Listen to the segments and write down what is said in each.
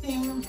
testing.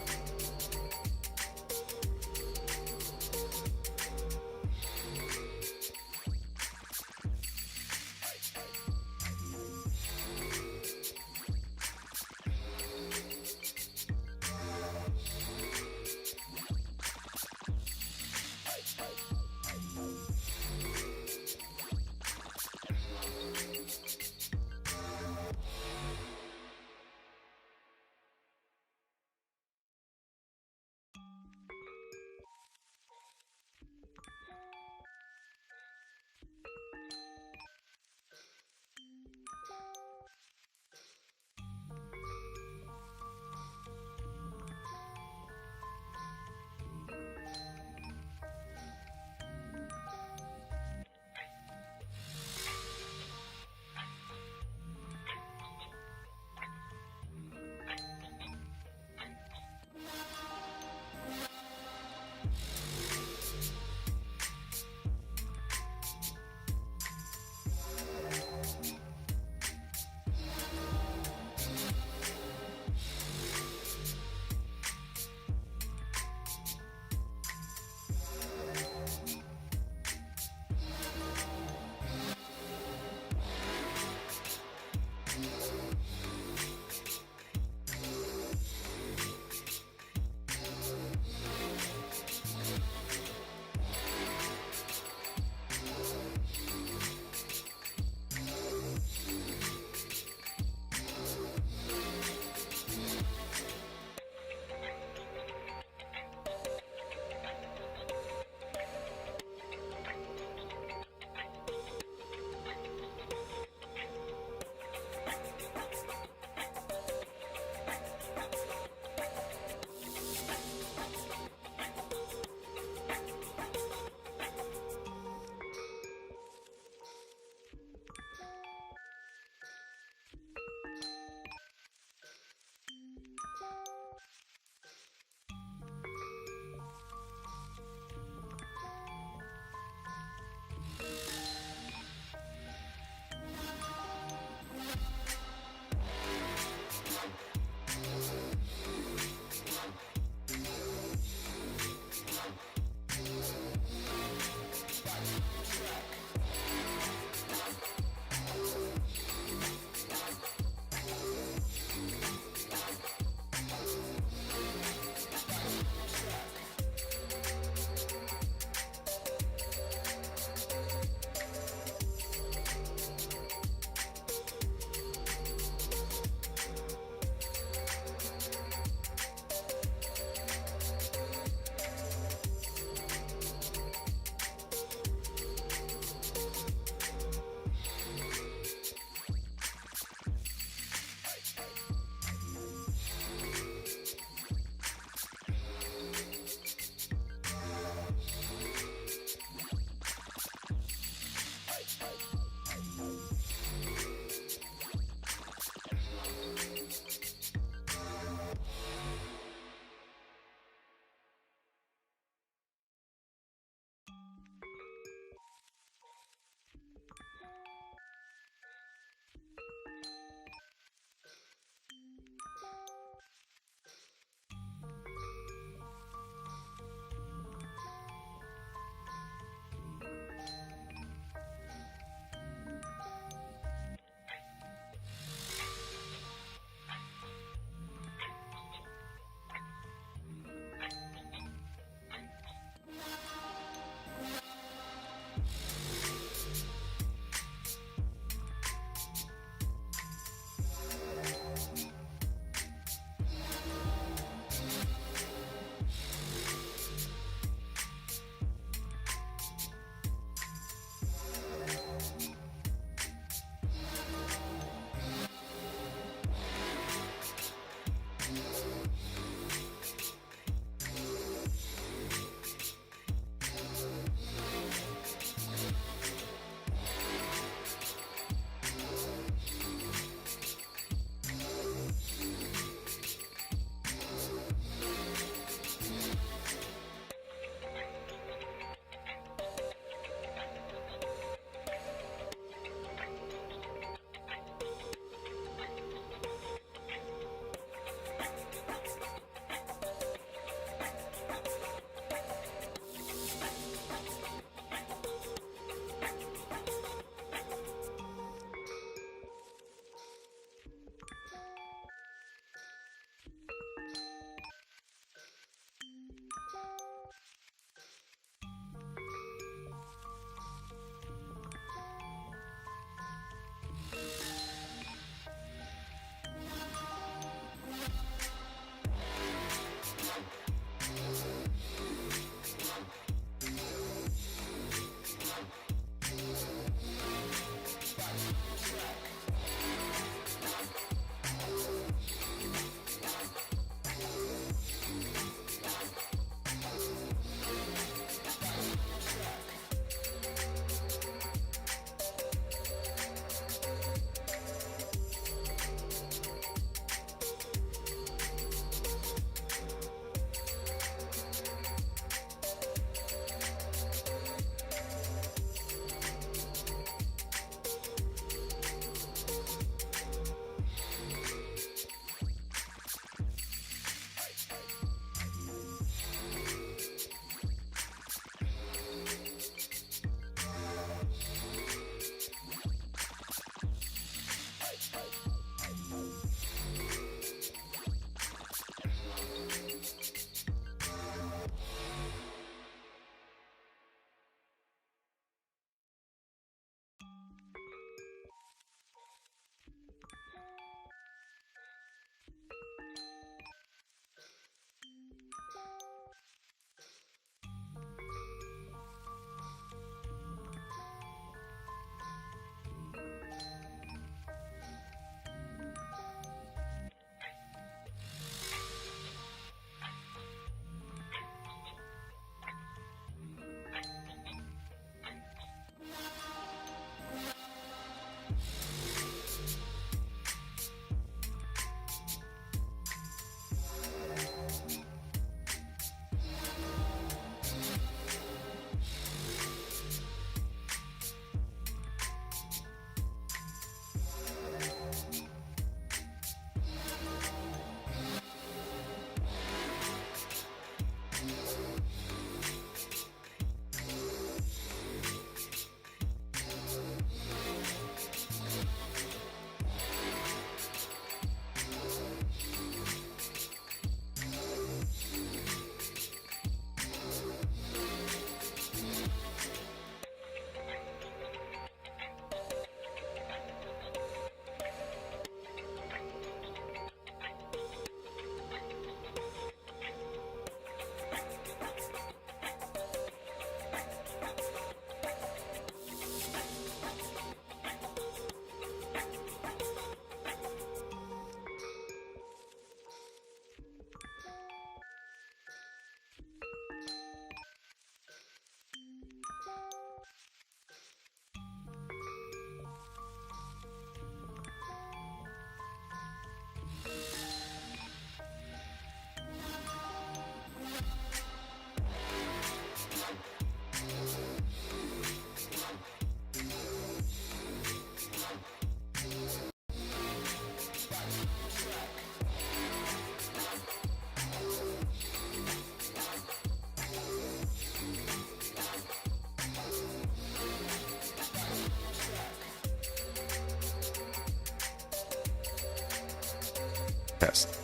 Test.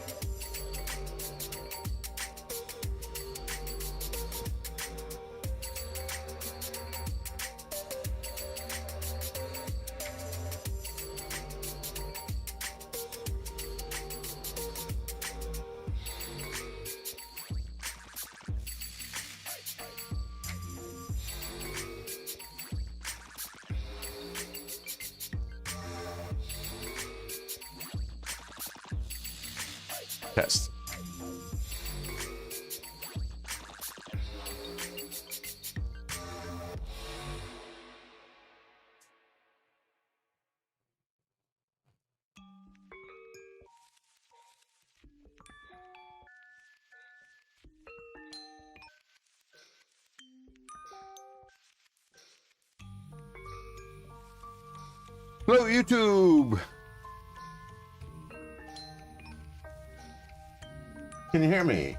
Test. Hello, YouTube. Can you hear me?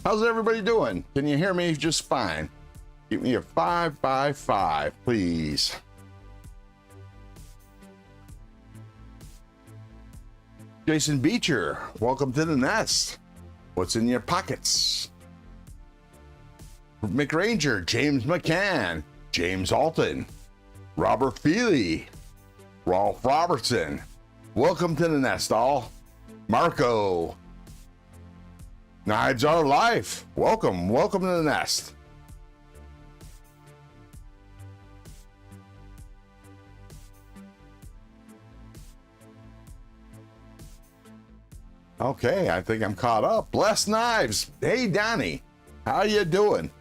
How's everybody doing? Can you hear me just fine? Give me a 555, please. Jason Beecher, welcome to the nest. What's in your pockets? McRanger, James McCann, James Alton, Robert Feely, Rolf Robertson. Welcome to the nest, all. Marco. Knives Are Life. Welcome to the nest. Okay, I think I'm caught up. Blessed Knives. Hey, Donnie. How you doing?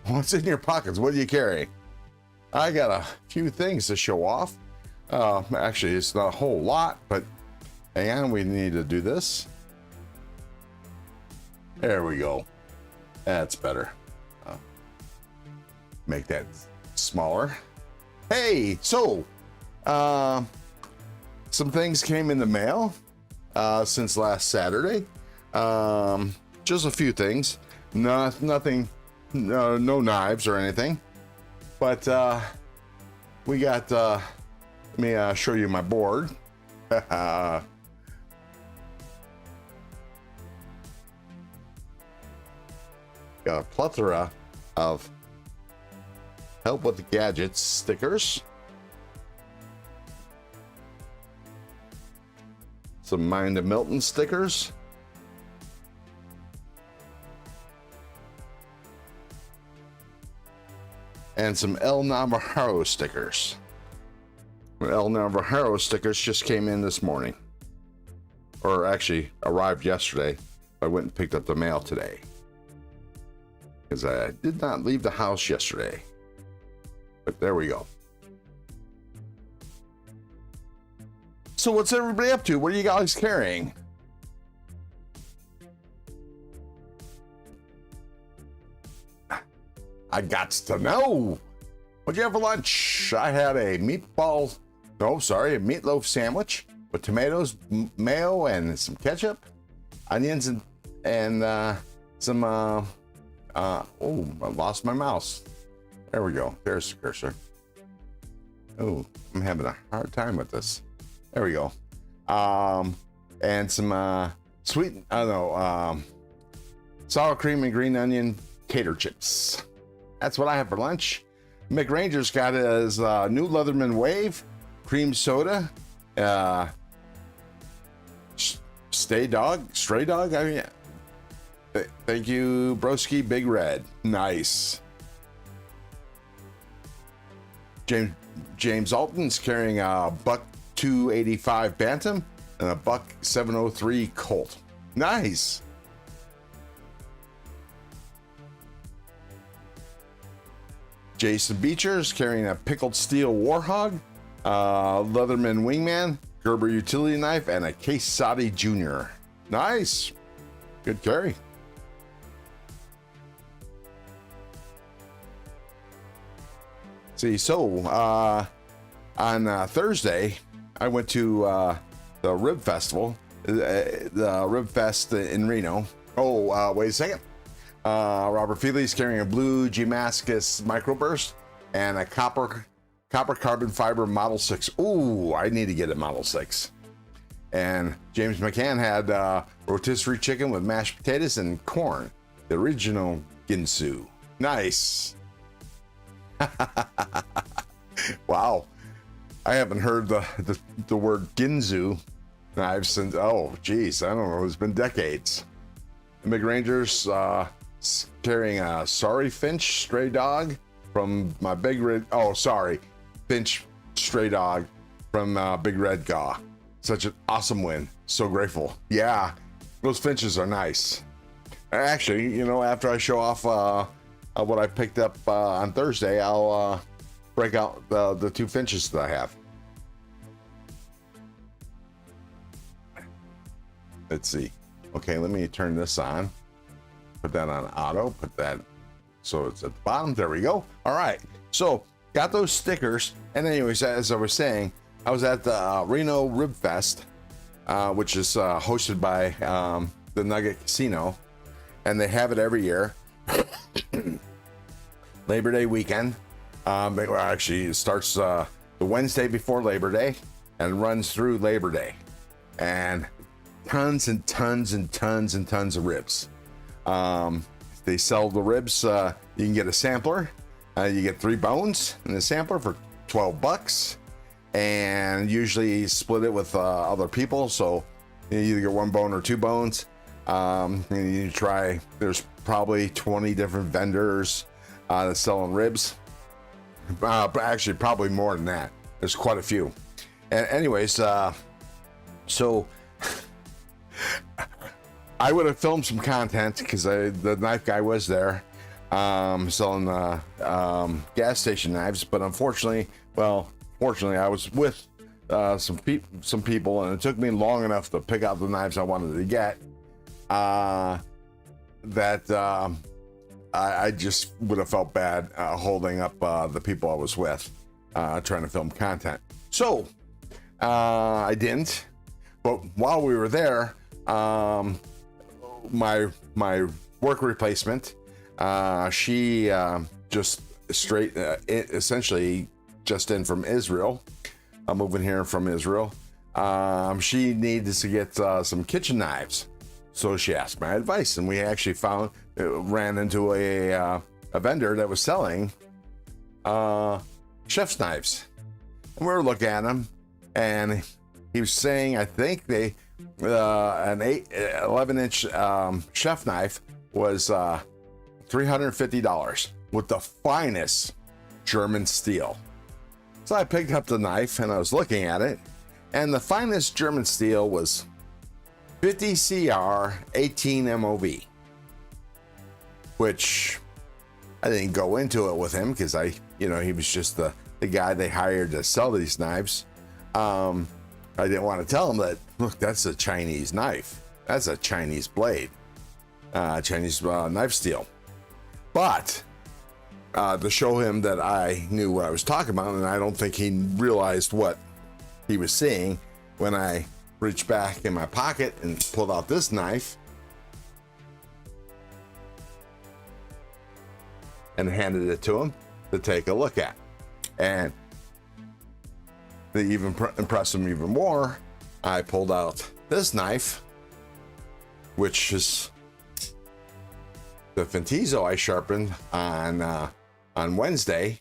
What's in your pockets? What do you carry? I got a few things to show off. Actually, it's not a whole lot, but hang on, we need to do this. There we go. That's better. Make that smaller. Hey, so some things came in the mail since last Saturday. Just a few things. Nothing, no knives or anything. But we got, let me show you my board. Got a plethora of Help with the Gadgets stickers. Some Mind of Milton stickers. And some El Navarro stickers. El Navarro stickers just came in this morning. Or actually arrived yesterday. I went and picked up the mail today. Because I did not leave the house yesterday. But there we go. So what's everybody up to? What are you guys carrying? I got to know. What'd you have for lunch? I had a meatloaf sandwich with tomatoes, mayo, and some ketchup, onions, and some, oh, I lost my mouse. There we go. There's the cursor. Oh, I'm having a hard time with this. There we go. And some sweet, sour cream and green onion tater chips. That's what I have for lunch. McRanger's got his new Leatherman Wave, cream soda, stray dog. I mean, thank you, Broski Big Red. Nice. James Alton's carrying a buck 285 Bantam and a buck 703 Colt. Nice. Jason Beecher's carrying a pickled steel Warhog, Leatherman Wingman, Gerber utility knife, and a Case Sadi Jr. Nice. Good carry. See, so on Thursday, I went to the Rib Festival, the Rib Fest in Reno. Oh, wait a second. Robert Feely's carrying a blue Damascus Microburst, and a copper carbon fiber Model 6. Ooh, I need to get a Model 6. And James McCann had rotisserie chicken with mashed potatoes and corn, the original Ginsu. Nice. Wow, I haven't heard the word Ginsu knives since, oh geez, I don't know, it's been decades. The McRanger's carrying a sorry Finch stray dog from my Big Red, oh sorry, Finch stray dog from Big Red Gaw. Such an awesome win. So grateful. Yeah, those Finches are nice. Actually, you know, after I show off what I picked up on Thursday, I'll break out the 2 Finches that I have. Let's see. Okay, let me turn this on. Put that on auto. Put that so it's at the bottom. There we go. All right. So got those stickers. And anyways, as I was saying, I was at the Reno Rib Fest, which is hosted by the Nugget Casino, and they have it every year. Labor Day weekend. Actually, it starts the Wednesday before Labor Day and runs through Labor Day, and tons and tons and tons and tons of ribs. They sell the ribs. You can get a sampler. You get 3 bones in the sampler for $12. And usually split it with other people, so you either get 1 bone or 2 bones. And you try, there's probably 20 different vendors that's selling ribs, but actually probably more than that. There's quite a few. And anyways, so I would have filmed some content because the knife guy was there selling gas station knives, but unfortunately, fortunately, I was with some people, and it took me long enough to pick out the knives I wanted to get that I just would have felt bad holding up the people I was with trying to film content. So I didn't. But while we were there, my work replacement, she just straight essentially just in from Israel. I'm moving here from Israel. She needed to get some kitchen knives, so she asked my advice, and we actually ran into a vendor that was selling chef's knives, and we were looking at them, and he was saying, I think an 11-inch chef knife was $350 with the finest German steel. So I picked up the knife and I was looking at it, and the finest German steel was 50 CR 18 MOV, which I didn't go into it with him because he was just the guy they hired to sell these knives. I didn't want to tell him that, look, that's a Chinese knife. That's a Chinese blade, Chinese knife steel. But to show him that I knew what I was talking about, and I don't think he realized what he was seeing when I reached back in my pocket and pulled out this knife and handed it to him to take a look at. And to even impress him even more, I pulled out this knife, which is the Fintizo I sharpened on Wednesday,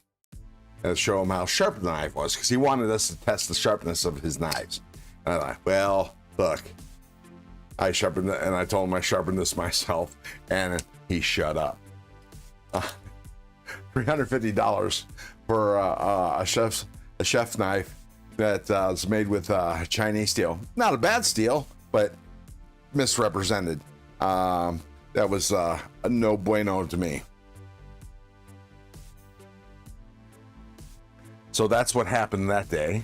and show him how sharp the knife was, because he wanted us to test the sharpness of his knives. And I thought, well, look, I sharpened it, and I told him I sharpened this myself, and he shut up. $350 for a chef knife that is made with Chinese steel. Not a bad steel, but misrepresented. That was a no bueno to me. So that's what happened that day.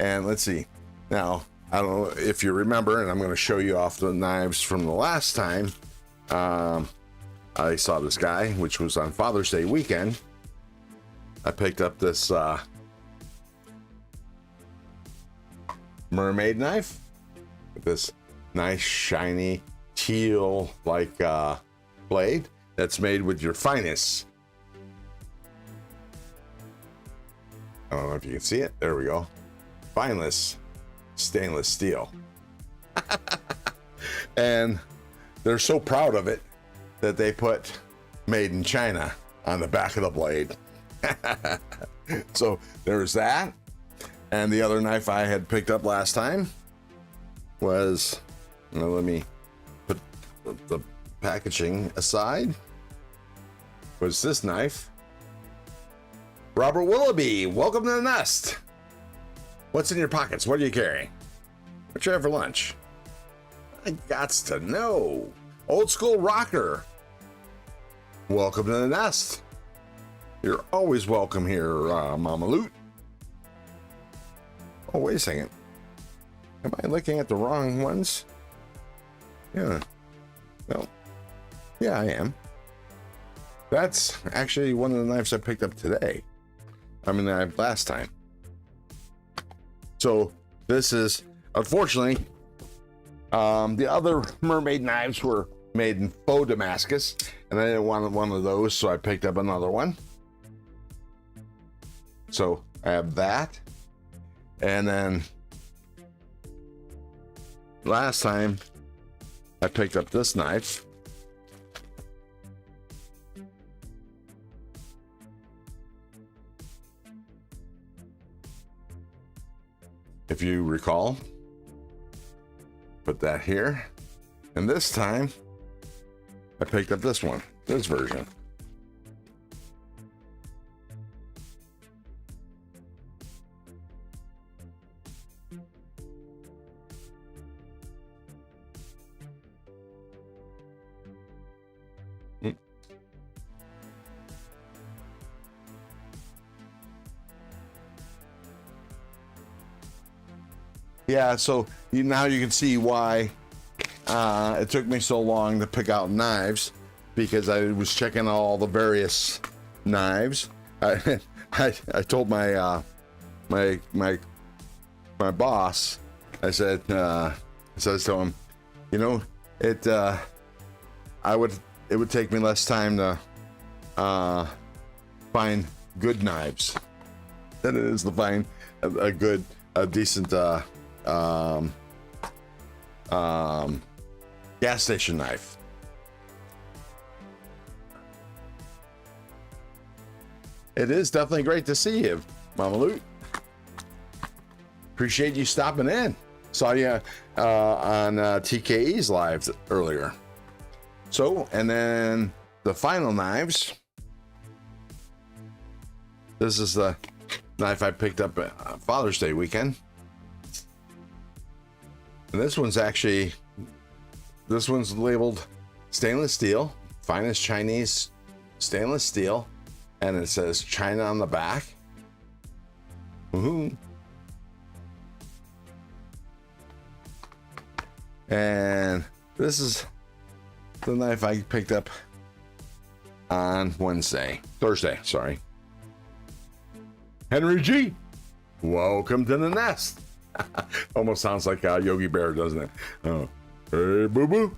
And let's see. Now, I don't know if you remember, and I'm going to show you off the knives from the last time I saw this guy, which was on Father's Day weekend. I picked up this mermaid knife with this nice shiny teal like blade that's made with your finest I don't know if you can see it. There we go. Fineless stainless steel. And they're so proud of it that they put made in China on the back of the blade. So there's that. And the other knife I had picked up last time was, let me put the packaging aside, was this knife. Robert Willoughby, welcome to the nest. What's in your pockets? What are you carrying? What you have for lunch? I gots to know. Old school rocker, welcome to the nest. You're always welcome here, Mama Loot. Oh, wait a second. Am I looking at the wrong ones? Yeah. Well, yeah, I am. That's actually one of the knives I picked up today. I mean, last time. So this is, unfortunately, the other mermaid knives were made in faux Damascus, and I didn't want one of those, so I picked up another one. So I have that. And then last time I picked up this knife. If you recall, put that here. And this time I picked up this one, this version. Yeah, so now you can see why it took me so long to pick out knives, because I was checking all the various knives. I told my my boss, I said to him, you know, it would take me less time to find good knives than it is to find a decent gas station knife. It is definitely great to see you, Mama Loot. Appreciate you stopping in. Saw you on TKE's live earlier. So, and then the final knives. This is the knife I picked up at Father's Day weekend. And this one's labeled stainless steel, finest Chinese stainless steel, and it says China on the back. Woohoo. And this is the knife I picked up on Thursday, sorry. Henry G, welcome to the nest. Almost sounds like Yogi Bear, doesn't it? Oh, hey, boo-boo.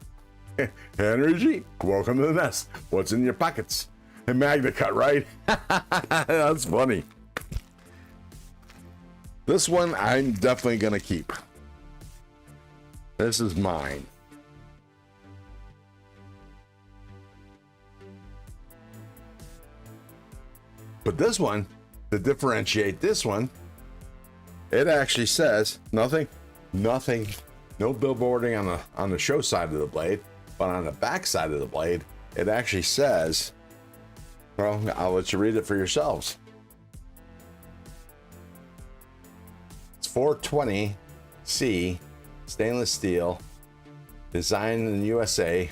Henry G, welcome to the nest. What's in your pockets? A Magna Cut, right? That's funny. This one I'm definitely going to keep. This is mine. But this one, to differentiate this one, it actually says nothing, no billboarding on the show side of the blade, but on the back side of the blade, it actually says, well, I'll let you read it for yourselves. It's 420C stainless steel, designed in the USA,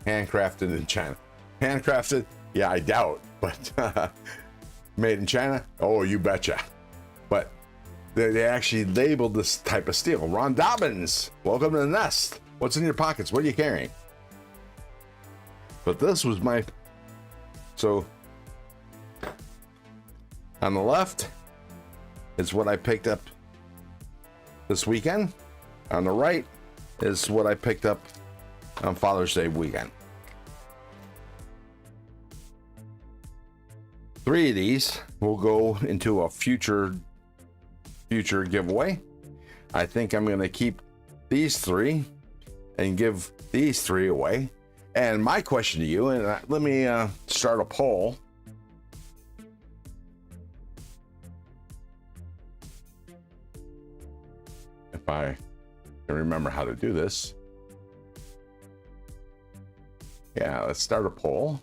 handcrafted in China. Handcrafted? Yeah, I doubt, but made in China? Oh, you betcha. But they actually labeled this type of steel. Ron Dobbins, welcome to the nest. What's in your pockets? What are you carrying? But this was so on the left is what I picked up this weekend. On the right is what I picked up on Father's Day weekend. 3 of these will go into a future giveaway. I think I'm going to keep these 3 and give these 3 away. And my question to you, and let me start a poll. If I can remember how to do this. Yeah, let's start a poll.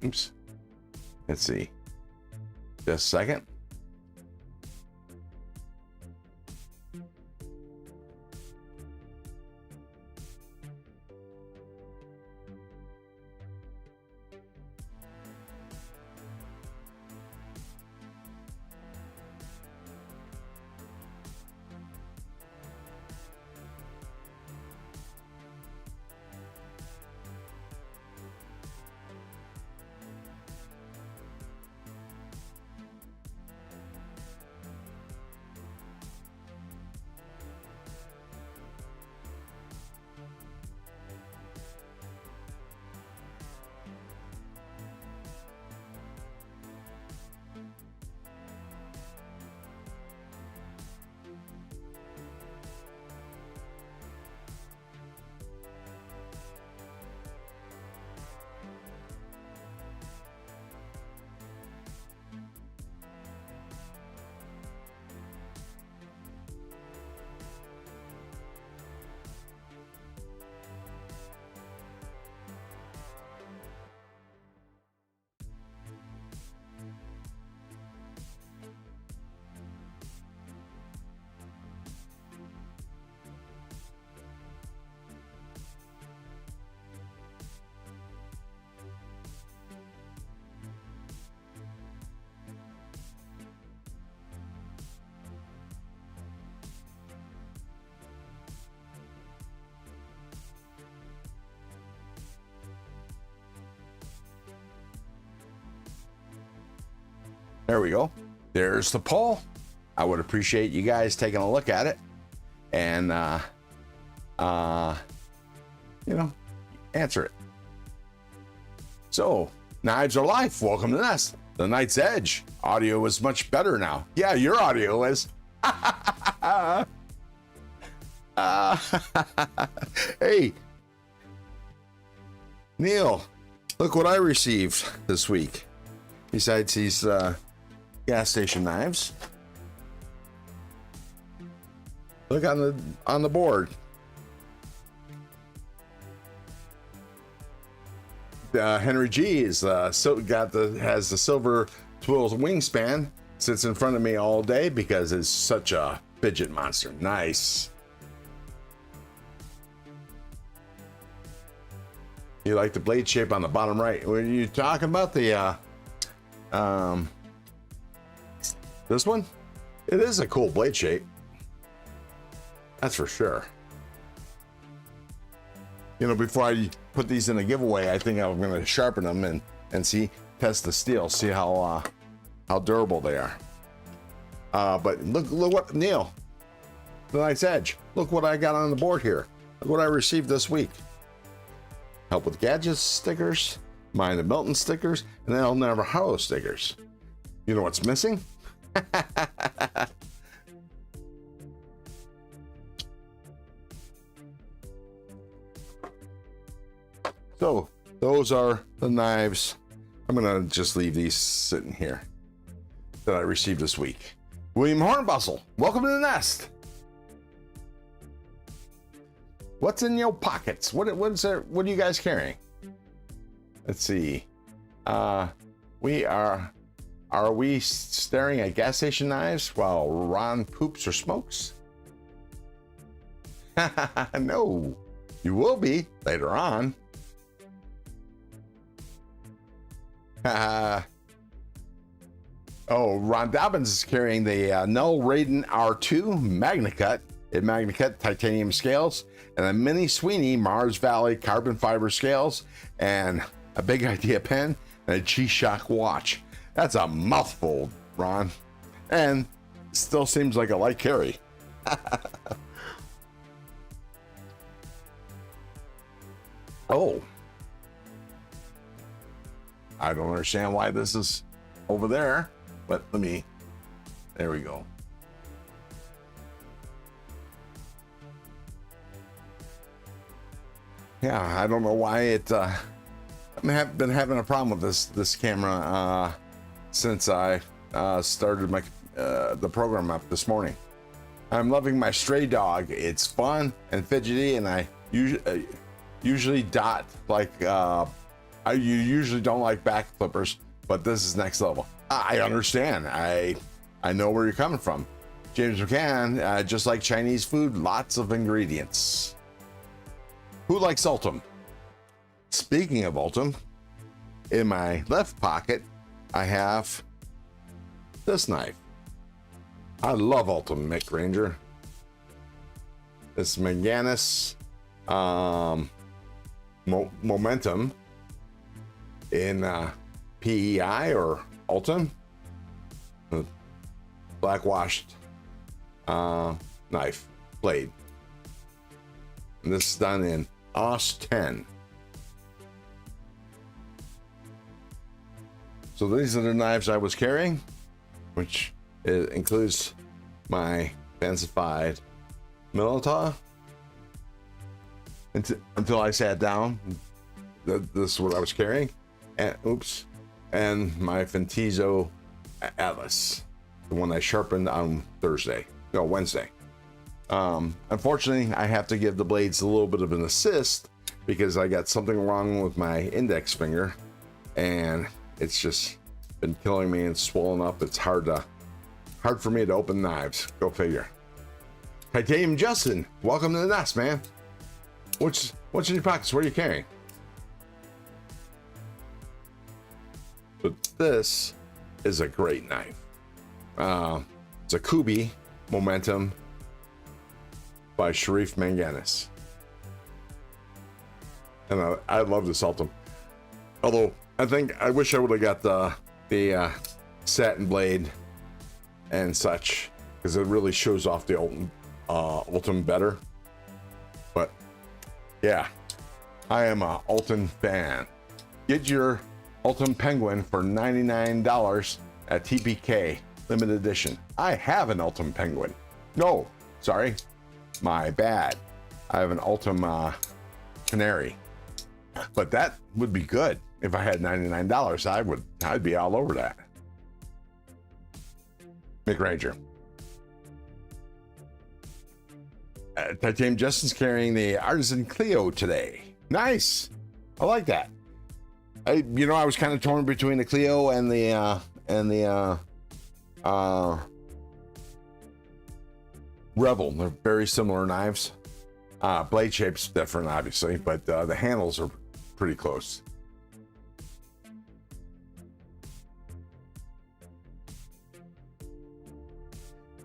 Oops. Let's see. Just a second. There we go. There's the poll. I would appreciate you guys taking a look at it and, you know, answer it. So, Knives Are Life. Welcome to Nest. The Night's Edge. Audio is much better now. Yeah, your audio is. Hey, Neil, look what I received this week. Besides these gas station knives, look on the board. Henry G is has the silver twill wingspan. Sits in front of me all day because it's such a fidget monster. Nice. You like the blade shape on the bottom right? Were you talking about the this one? It is a cool blade shape. That's for sure. You know, before I put these in a giveaway, I think I'm going to sharpen them and test the steel, see how durable they are. But look what, Neil, the Night's Edge. Look what I got on the board here. Look what I received this week. Help with Gadgets stickers, Mind of Milton stickers, and then I'll Never Hollow stickers. You know what's missing? So those are the knives. I'm gonna just leave these sitting here that I received this week. William Hornbustle, welcome to the nest. What's in your pockets? What are you guys carrying? Let's see. Are we staring at gas station knives while Ron poops or smokes? No, you will be later on. Oh, Ron Dobbins is carrying the Null Raiden R2 MagnaCut in MagnaCut titanium scales, and a Mini Sweeney Mars Valley carbon fiber scales, and a Big Idea pen, and a G-Shock watch. That's a mouthful, Ron. And still seems like a light carry. Oh. I don't understand why this is over there, but there we go. Yeah, I don't know why I've been having a problem with this camera since I started the program up this morning. I'm loving my stray dog. It's fun and fidgety, and I usually dot like you usually don't like back flippers, but this is next level. I understand. I know where you're coming from. James McCann, just like Chinese food, lots of ingredients. Who likes Ultim? Speaking of Ultim, in my left pocket, I have this knife. I love Ultim, Mick Ranger. This Manganus Momentum in PEI or Ultim. Black washed knife blade. And this is done in OS 10. So these are the knives I was carrying, which includes my fancified Milita. Until I sat down, this is what I was carrying. And and my Fentizo Atlas, the one I sharpened on Wednesday. Unfortunately, I have to give the blades a little bit of an assist because I got something wrong with my index finger, and it's just been killing me and swollen up. It's hard for me to open knives. Go figure. Titanium Justin, welcome to the nest, man. What's in your pockets? What are you carrying? But this is a great knife. It's a Kubi Momentum by Sharif Manganus. And I love this Ultim. Although I wish I would have got the satin blade and such, because it really shows off the Ultim better. But yeah, I am a Ultim fan. Get your Ultim Penguin for $99 at TPK limited edition. I have an Ultim Penguin. No, sorry, my bad. I have an Ultim Canary, but that would be good. If I had $99, I'd be all over that. Mick Ranger. Titanium Justin's carrying the Artisan Clio today. Nice. I like that. I was kind of torn between the Clio and the Rebel. They're very similar knives. Blade shape's different, obviously, but the handles are pretty close.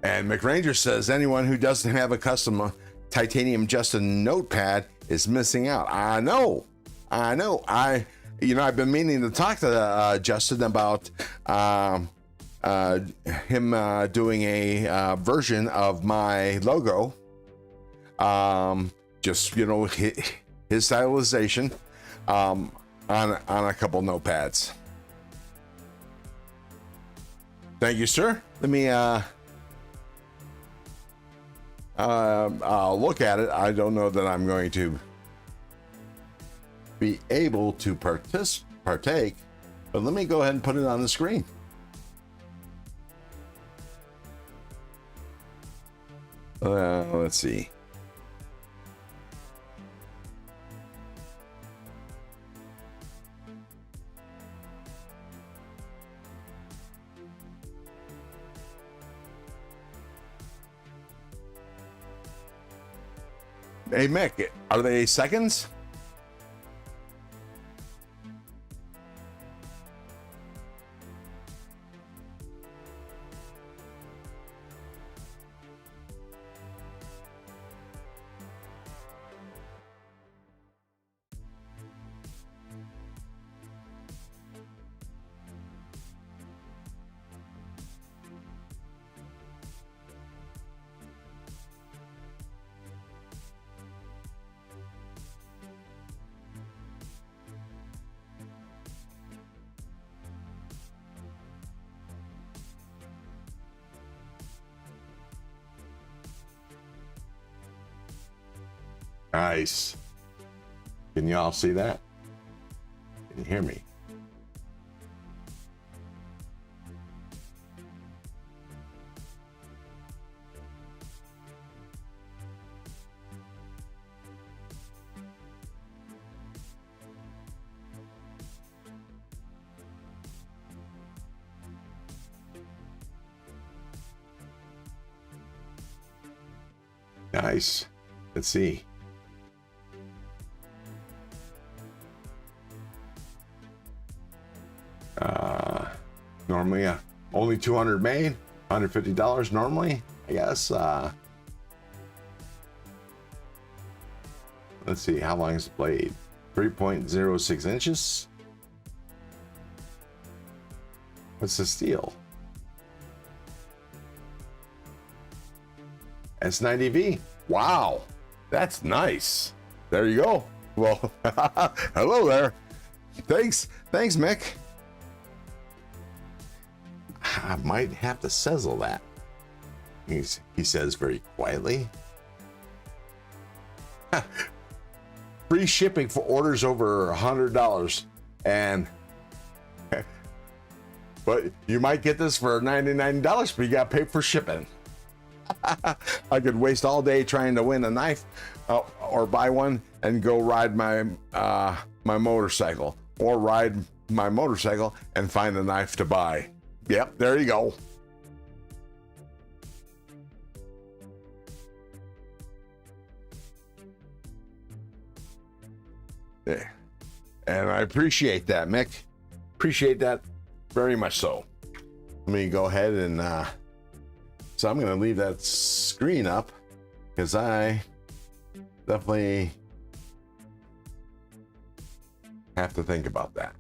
And McRanger says anyone who doesn't have a custom Titanium Justin notepad is missing out. I know. I've been meaning to talk to Justin about him doing a version of my logo. Just his stylization on a couple notepads. Thank you, sir. Let me I'll look at it. I don't know that I'm going to be able to partake, but let me go ahead and put it on the screen. Let's see. Hey, Mick, are they seconds? Nice. Can you all see that? Can you hear me? Nice. Let's see. Normally, only 200 made, $150 normally, I guess. Let's see, how long is the blade? 3.06 inches. What's the steel? S90V. Wow, that's nice. There you go. Well, hello there. Thanks, Mick. I might have to sizzle that. He says very quietly. Free shipping for orders over $100, and but you might get this for $99, but you got to pay for shipping. I could waste all day trying to win a knife, or buy one and go ride my my motorcycle, or ride my motorcycle and find a knife to buy. Yep, there you go. Yeah. And I appreciate that, Mick. Appreciate that very much so. Let me go ahead and so I'm going to leave that screen up because I definitely have to think about that.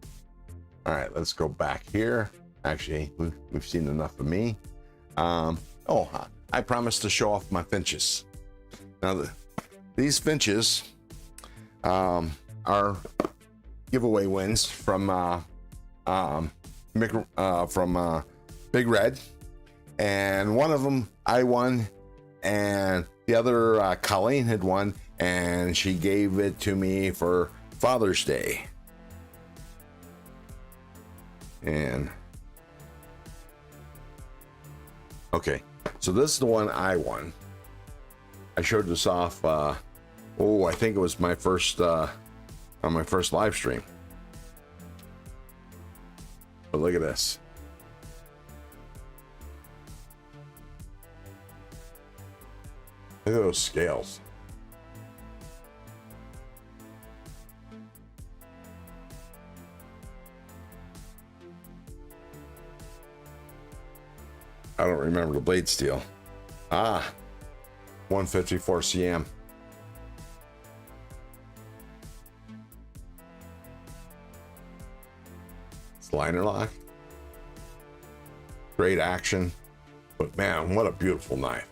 All right, let's go back here. Actually, we've seen enough of me. I promised to show off my finches. Now, these finches are giveaway wins from Big Red, and one of them I won, and the other Colleen had won, and she gave it to me for Father's Day. And okay, so this is the one I won. I showed this off. I think it was my first on my first live stream. But look at this. Look at those scales. I don't remember the blade steel. 154 cm. It's liner lock. Great action. But man, what a beautiful knife.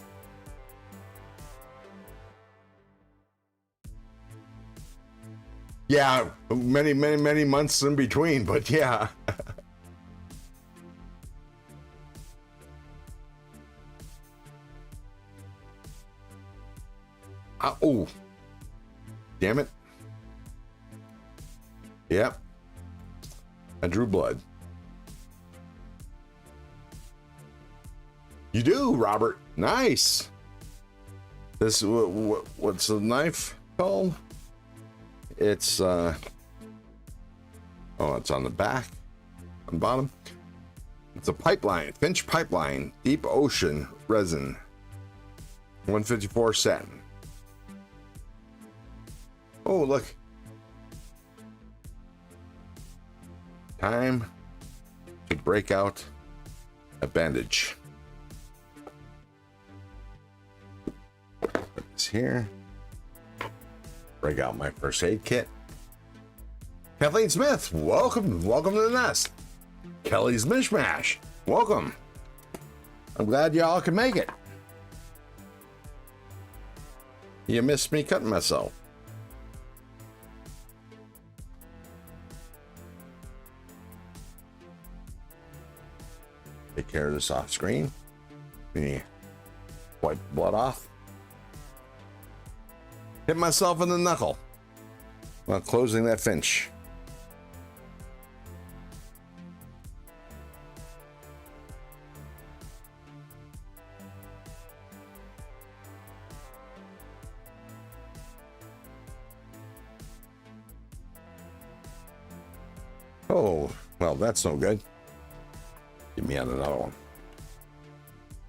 Yeah, many months in between, but yeah. Oh, damn it. Yep. I drew blood. You do, Robert. Nice. This what's the knife called? It's it's on the back, on the bottom. It's a pipeline, Finch pipeline, deep ocean resin, 154 satin. Oh, look. Time to break out a bandage. Put this here. Break out my first aid kit. Kathleen Smith, welcome to the nest. Kelly's Mishmash, welcome. I'm glad y'all can make it. You missed me cutting myself. Take care of this off screen. Let me wipe the blood off. hit myself in the knuckle while closing that finch. Oh, well, that's no good. Give me another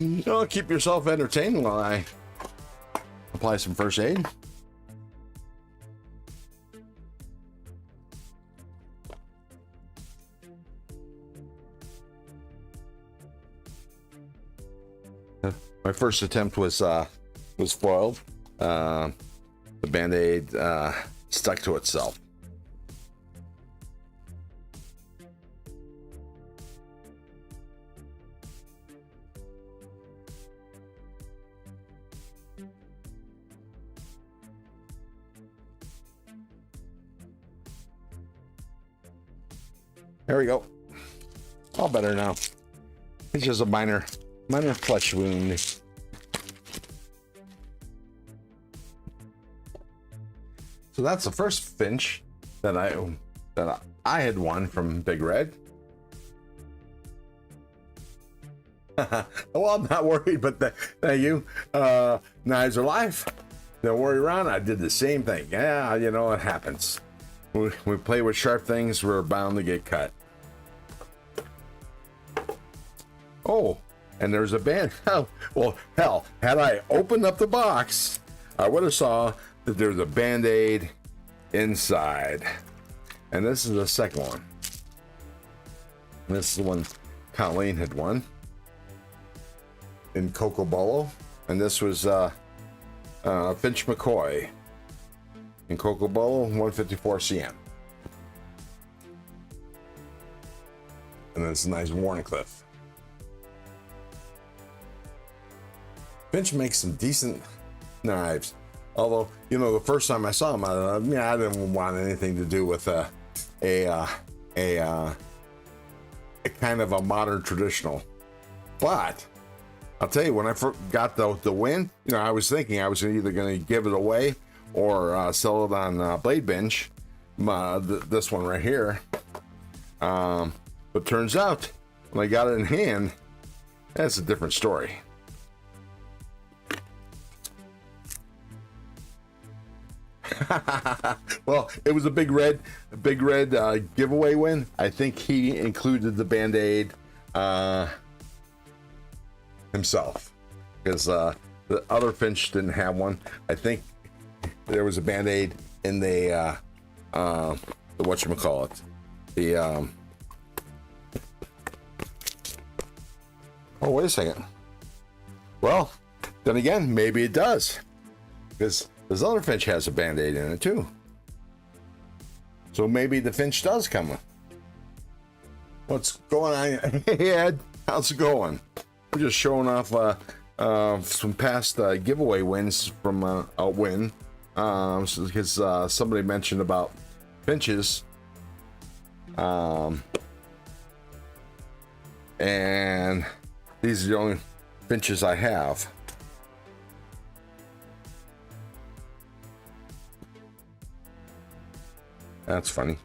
one. Oh, keep yourself entertained while I apply some first aid. My first attempt was foiled. The Band-Aid stuck to itself. There we go. All better now. It's just a minor flesh wound. So that's the first finch that I had won from Big Red. Well, I'm not worried, but thank you. Knives are life. Don't worry, Ron. I did the same thing. Yeah, you know, it happens. We play with sharp things, we're bound to get cut. Oh, and there's a band. Oh, well, hell, had I opened up the box, I would have saw that there's a Band-Aid inside. And this is the second one. This is the one Colleen had won in Coco Bolo. And this was Finch McCoy in Coco Bolo, 154 CM. And then it's a nice Warncliffe. Finch makes some decent knives. Although, you know, the first time I saw him, I didn't want anything to do with a kind of a modern traditional. But I'll tell you, when I got the win, you know, I was thinking I was either going to give it away or sell it on Blade Bench. This one right here. But turns out, when I got it in hand, that's a different story. Well, it was a big red giveaway win. I think he included the Band-Aid himself, because the other Finch didn't have one. I think there was a Band-Aid in the whatchamacallit, the oh, wait a second. Well, then again, maybe it does, because this other Finch has a Band-Aid in it too. So maybe the Finch does come. What's going on? Hey Ed, how's it going? We're just showing off some past giveaway wins from a win. Because somebody mentioned about Finches. And these are the only Finches I have. That's funny.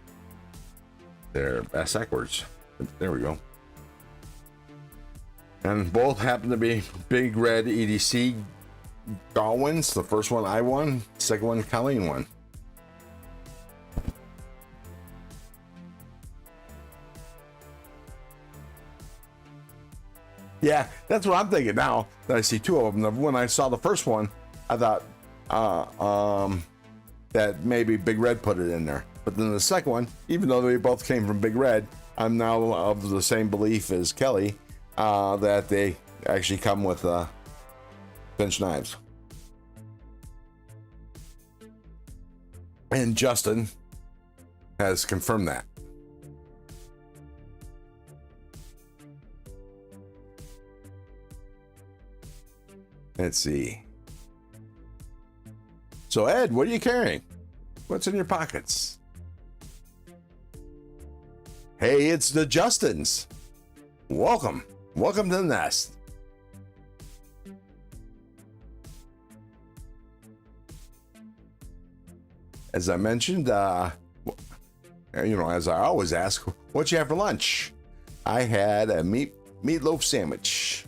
They're backwards. There we go. And both happen to be Big Red EDC Gaul wins. The first one I won, second one Colleen won. Yeah, that's what I'm thinking now that I see two of them. When I saw the first one, I thought that maybe Big Red put it in there. But then the second one, even though they both came from Big Red, I'm now of the same belief as Kelly, that they actually come with Finch knives. And Justin has confirmed that. Let's see. So Ed, what are you carrying? What's in your pockets? Hey, it's the Justins. Welcome to the nest. as I mentioned, as I always ask, what'd you have for lunch? I had a meatloaf sandwich.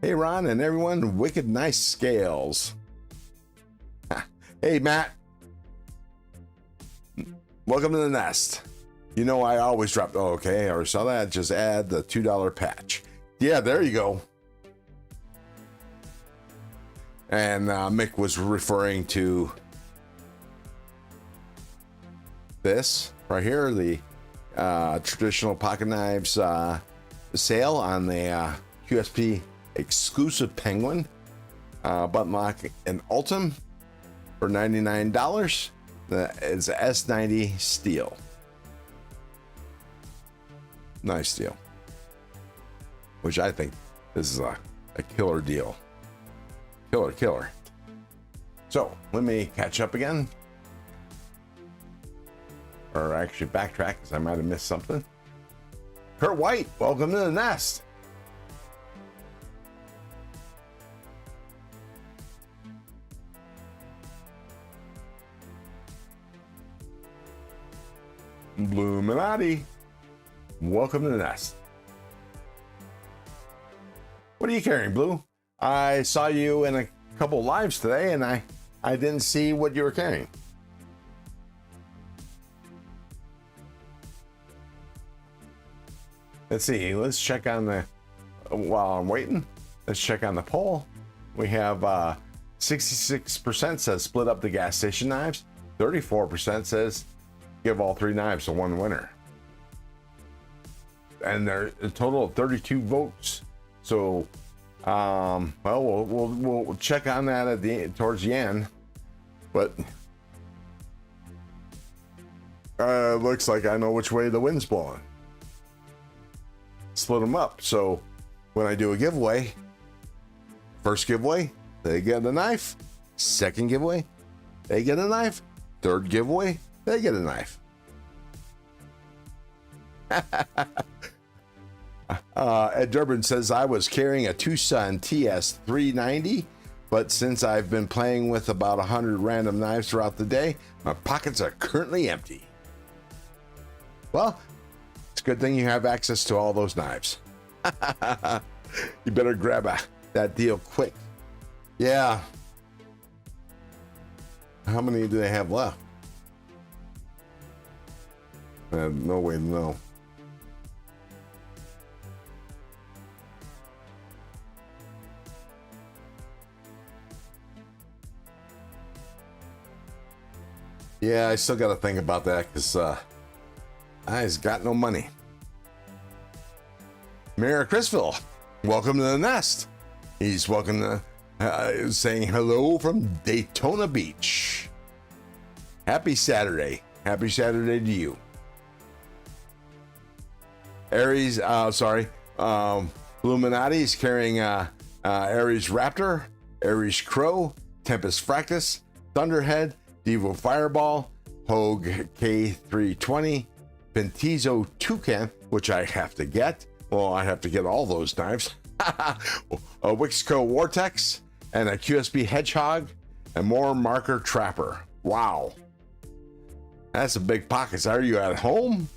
Hey, Ron and everyone, wicked nice scales. Hey, Matt. Welcome to the nest. You know, I always drop, oh, okay, I already saw that. Just add the $2 patch. Yeah, there you go. And Mick was referring to this right here, the traditional pocket knives sale on the QSP exclusive Penguin button lock and Ultim for $99. It's S90 steel. Nice steel. Which I think this is a killer deal. Killer. So let me catch up again. Or actually backtrack, because I might have missed something. Kurt White, welcome to the nest. Illuminati, welcome to the nest. What are you carrying, Blue? I saw you in a couple lives today, and I didn't see what you were carrying. Let's see. Let's check on the, while I'm waiting, let's check on the poll. We have 66% says split up the gas station knives. 34% says give all 3 knives to one winner. And there's a total of 32 votes. So, well, we'll check on that at towards the end. But looks like I know which way the wind's blowing. Split them up. So when I do a giveaway, first giveaway, they get a knife. Second giveaway, they get a knife. Third giveaway, they get a knife. Ed Durbin says, I was carrying a Tucson TS 390, but since I've been playing with about 100 random knives throughout the day, my pockets are currently empty. Well, it's a good thing you have access to all those knives. You better grab that deal quick. Yeah. How many do they have left? I have no way to know. Yeah, I still got to think about that because I's got no money. Mayor Chrisville, welcome to the nest. He's welcome to saying hello from Daytona Beach. Happy Saturday. Happy Saturday to you. Aries, Illuminati is carrying Aries Raptor, Aries Crow, Tempest Fractus, Thunderhead, Devo Fireball, Hogue K320, Pentizo Toucan, which I have to get. Well, I have to get all those knives. A Wixco Vortex, and a QSP Hedgehog, and more Marker Trapper. Wow. That's a big pockets. Are you at home?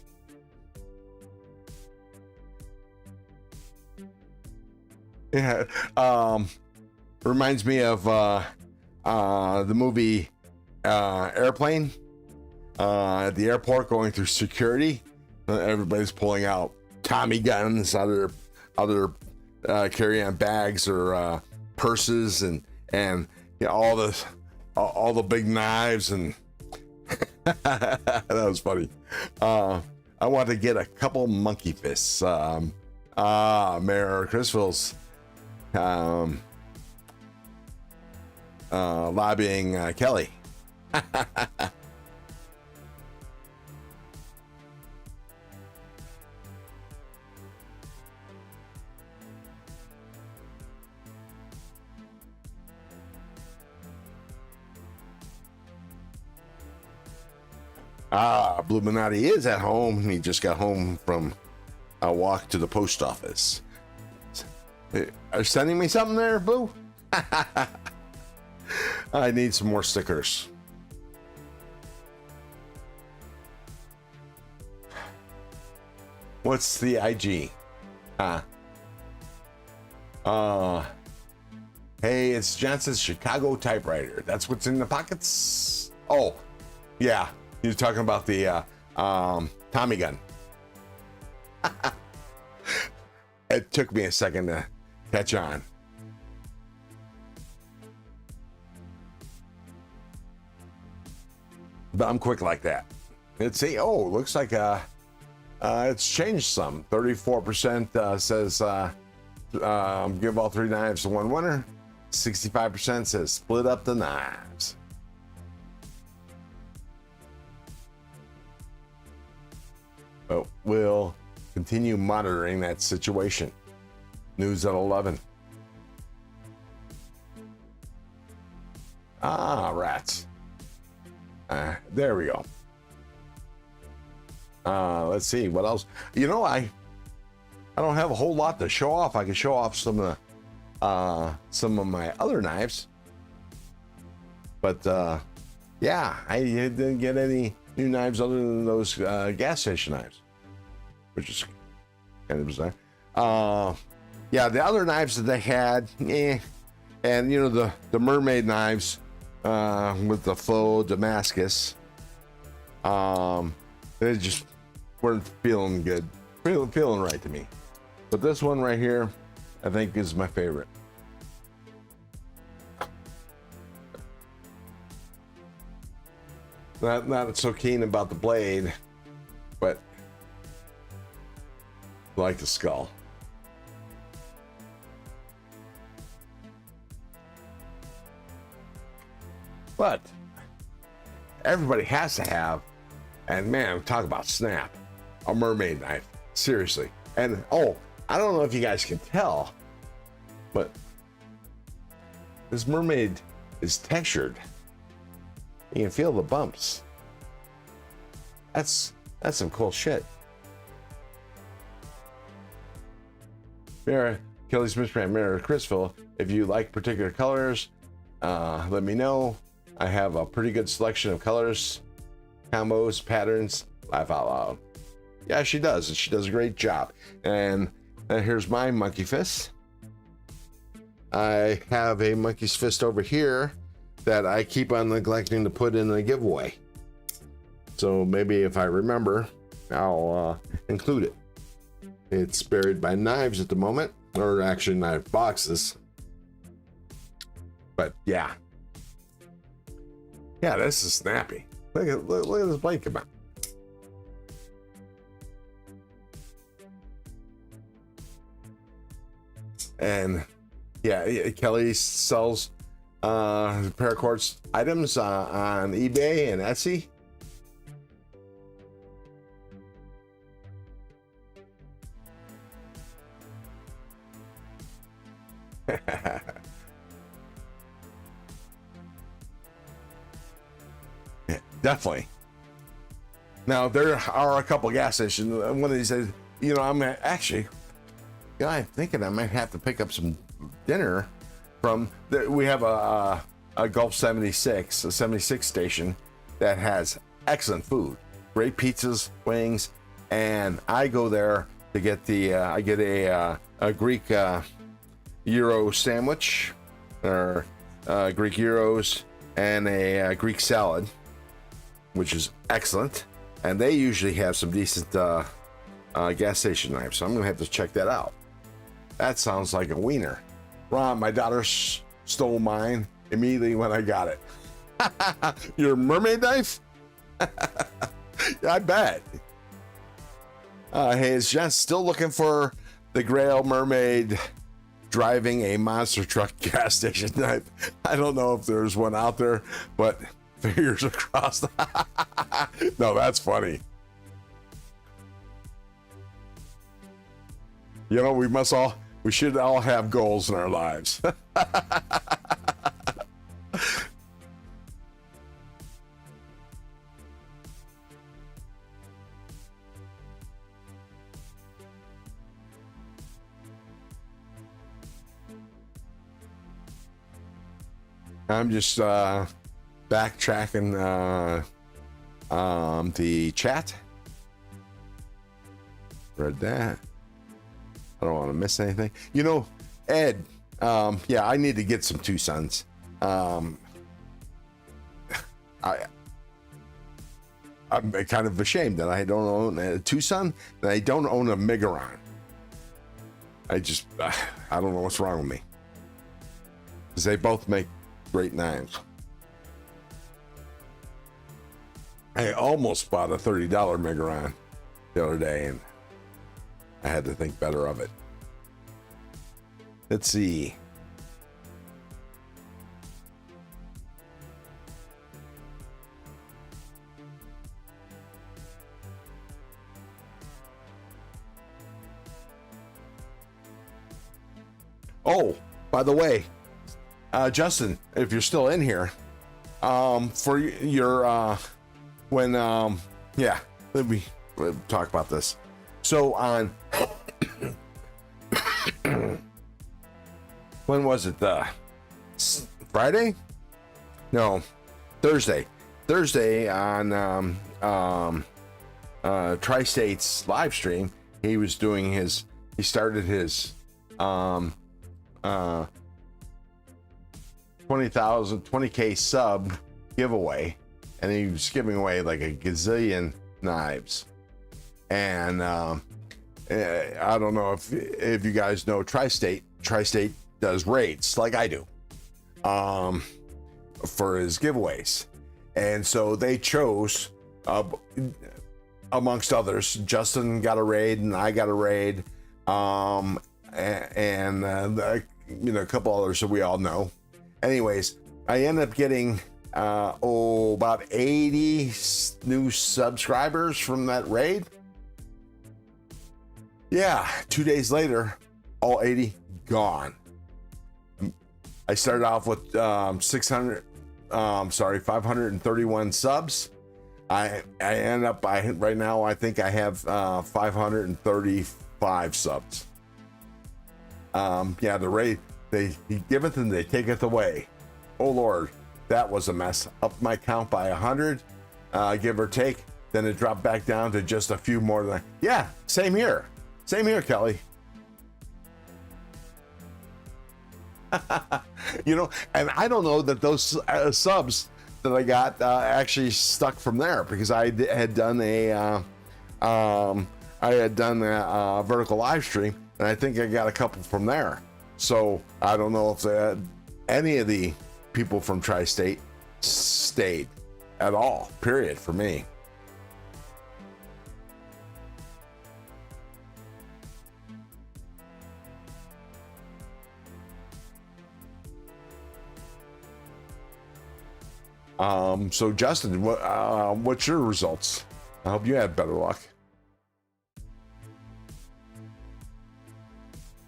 Yeah. Reminds me of the movie Airplane. At the airport going through security. Everybody's pulling out Tommy guns out of their carry-on bags or purses and you know, all the big knives and that was funny. I want to get a couple monkey fists. Mayor Chrisville's lobbying Kelly. Blue Minati is at home. He just got home from a walk to the post office. Are you sending me something there, Blue? I need some more stickers. What's the IG? Hey, it's Johnson's Chicago typewriter. That's what's in the pockets. Oh, yeah. You're talking about the Tommy gun. It took me a second to catch on. But I'm quick like that. Let's see. Oh, looks like it's changed some. 34% says give all 3 knives to one winner. 65% says split up the knives. But we'll continue monitoring that situation. News at 11. Ah, rats. There we go. Let's see what else. You know, I don't have a whole lot to show off. I can show off some of my other knives, but yeah, I didn't get any new knives other than those gas station knives, which is kind of bizarre. Yeah, the other knives that they had, and you know the mermaid knives with the faux Damascus, they just weren't feeling good, feeling right to me. But this one right here, I think is my favorite. Not so keen about the blade, but I like the skull. But everybody has to have, and man, talk about snap, a mermaid knife. Seriously. And oh, I don't know if you guys can tell, but this mermaid is textured. You can feel the bumps. That's some cool shit. Kelly Smith brand, Mary Chrisville. If you like particular colors, let me know. I have a pretty good selection of colors, combos, patterns. Laugh out loud. Yeah, she does, and she does a great job. And here's my monkey fist. I have a monkey's fist over here that I keep on neglecting to put in a giveaway. So maybe if I remember, I'll include it. It's buried by knives at the moment, or actually knife boxes. But yeah. Yeah, this is snappy. Look at this blade come out. And yeah, Kelly sells paracord items on eBay and Etsy. Yeah, definitely. Now there are a couple gas stations. One of these days, you know, I'm thinking I might have to pick up some dinner from. We have a Gulf 76, a 76 station that has excellent food, great pizzas, wings, and I go there to get I get a Greek Euro sandwich, or Greek Euros, and a Greek salad, which is excellent. And they usually have some decent gas station knives, so I'm gonna have to check that out. That sounds like a wiener. Ron, my daughter stole mine immediately when I got it. Your mermaid knife? I bet. Hey, is Jen still looking for the Grail Mermaid driving a monster truck gas station knife? I don't know if there's one out there, but fingers crossed. No, that's funny. You know, we should all have goals in our lives. I'm just backtracking the chat. read that. I don't want to miss anything. You know, Ed, yeah, I need to get some Tucsons. I'm kind of ashamed that I don't own a Tucson, that I don't own a Megaron. I don't know what's wrong with me. Because they both make great knives. I almost bought a $30 Megaron the other day, and I had to think better of it. Let's see. Oh, by the way, Justin, if you're still in here, for your yeah, let me talk about this. So on when was it? Friday? No, Thursday. Thursday on Tri-State's live stream, he was doing his. He started his 20K sub giveaway, and he was giving away like a gazillion knives. And I don't know if you guys know Tri-State. Tri-State does raids like I do for his giveaways, and so they chose amongst others. Justin got a raid, and I got a raid, and you know, a couple others that we all know. Anyways, I ended up getting about 80 new subscribers from that raid. Yeah, 2 days later, all 80 gone. I started off with 531 subs. I end up right now. I think I have 535 subs. Yeah, the raid, he giveth and they taketh away. Oh Lord, that was a mess. Up my count by 100, give or take. Then it dropped back down to just a few more than. Yeah, same here, Kelly. You know, and I don't know that those subs that I got actually stuck from there, because I had done a vertical live stream, and I think I got a couple from there. So I don't know if any of the people from Tri-State stayed at all, period, for me. So Justin, what's your results? I hope you had better luck.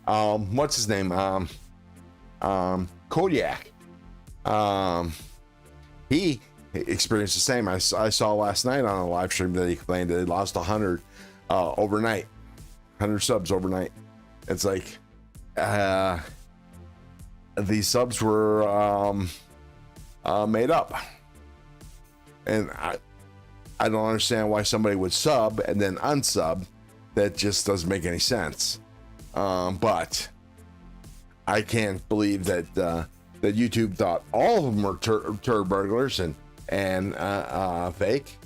What's his name? Kodiak. He experienced the same. I saw last night on a live stream that he complained that he lost 100 overnight, 100 subs overnight. It's like these subs were made up, and I don't understand why somebody would sub and then unsub. That just doesn't make any sense. But I can't believe that that YouTube thought all of them were turd burglars and fake,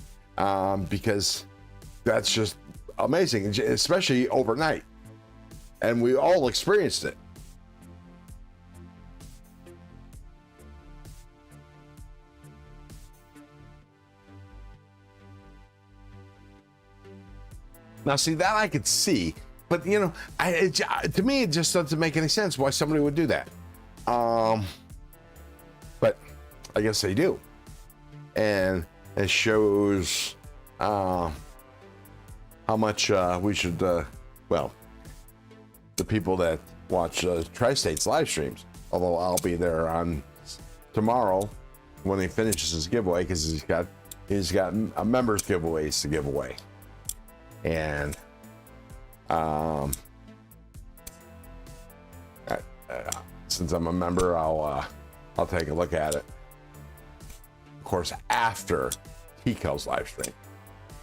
because that's just amazing, especially overnight, and we all experienced it. Now, see, that I could see, but you know, to me, it just doesn't make any sense why somebody would do that. But I guess they do, and it shows how much we should. Well, the people that watch Tri-State's live streams, although I'll be there on tomorrow when he finishes his giveaway, because he's got a members giveaways to give away. And since I'm a member, I'll take a look at it, of course, after TKEL's live stream,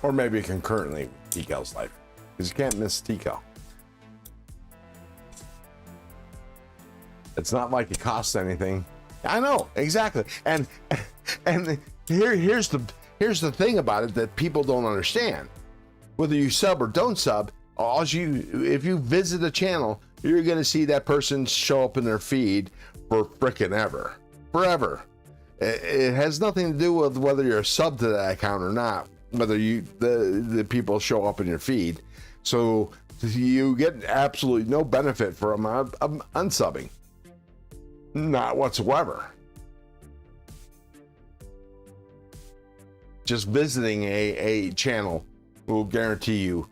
or maybe concurrently with TKEL's live. because you can't miss Tico. It's not like it costs anything. I know, exactly. And here's the thing about it that people don't understand. Whether you sub or don't sub, if you visit a channel, you're gonna see that person show up in their feed for frickin' ever. Forever. It has nothing to do with whether you're a sub to that account or not, whether the people show up in your feed. So you get absolutely no benefit from unsubbing. Not whatsoever. Just visiting a channel will guarantee you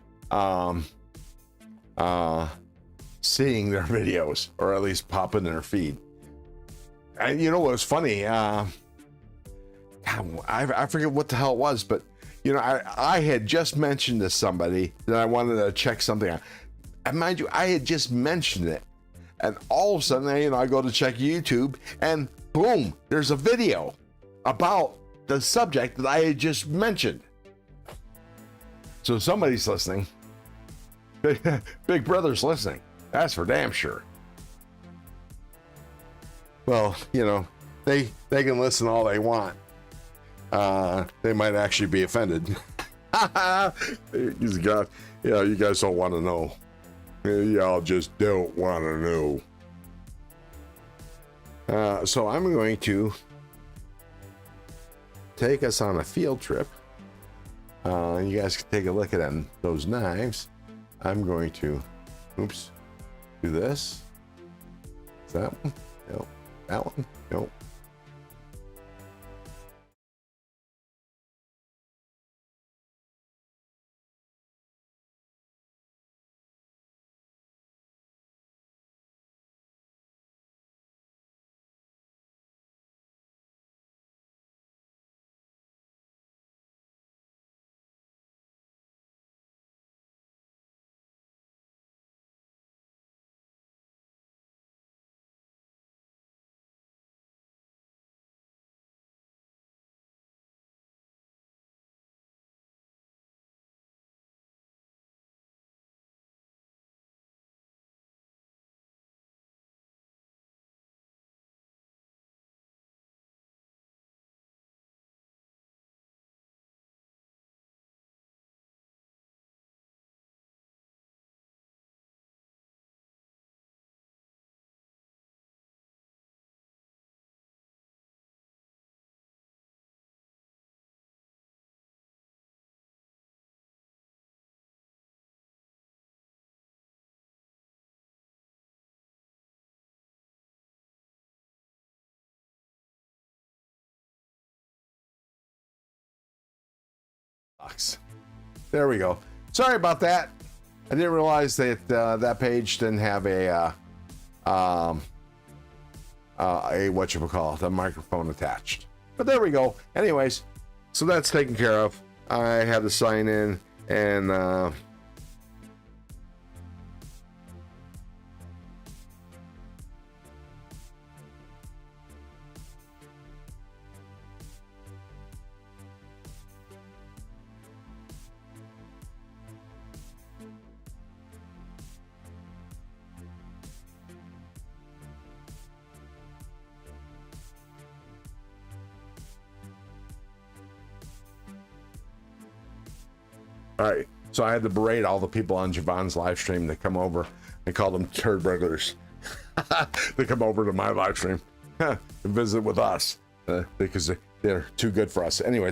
seeing their videos, or at least pop in their feed. And you know what was funny? God, I forget what the hell it was, but you know, I had just mentioned to somebody that I wanted to check something out. And mind you, I had just mentioned it. And all of a sudden, you know, I go to check YouTube and boom, there's a video about the subject that I had just mentioned. So somebody's listening. Big Brother's listening. That's for damn sure. Well, you know, they can listen all they want. They might actually be offended. You guys don't want to know. Y'all just don't want to know. So I'm going to take us on a field trip. You guys can take a look at those knives. I'm going to, do this. Is that one? No. That one? No. There we go. Sorry about that. I didn't realize that that page didn't have a microphone attached. But there we go. Anyways, so that's taken care of. I had to sign in and all right, so I had to berate all the people on Javon's live stream that come over and call them turd burglars. They come over to my live stream and visit with us because they're too good for us. Anyway,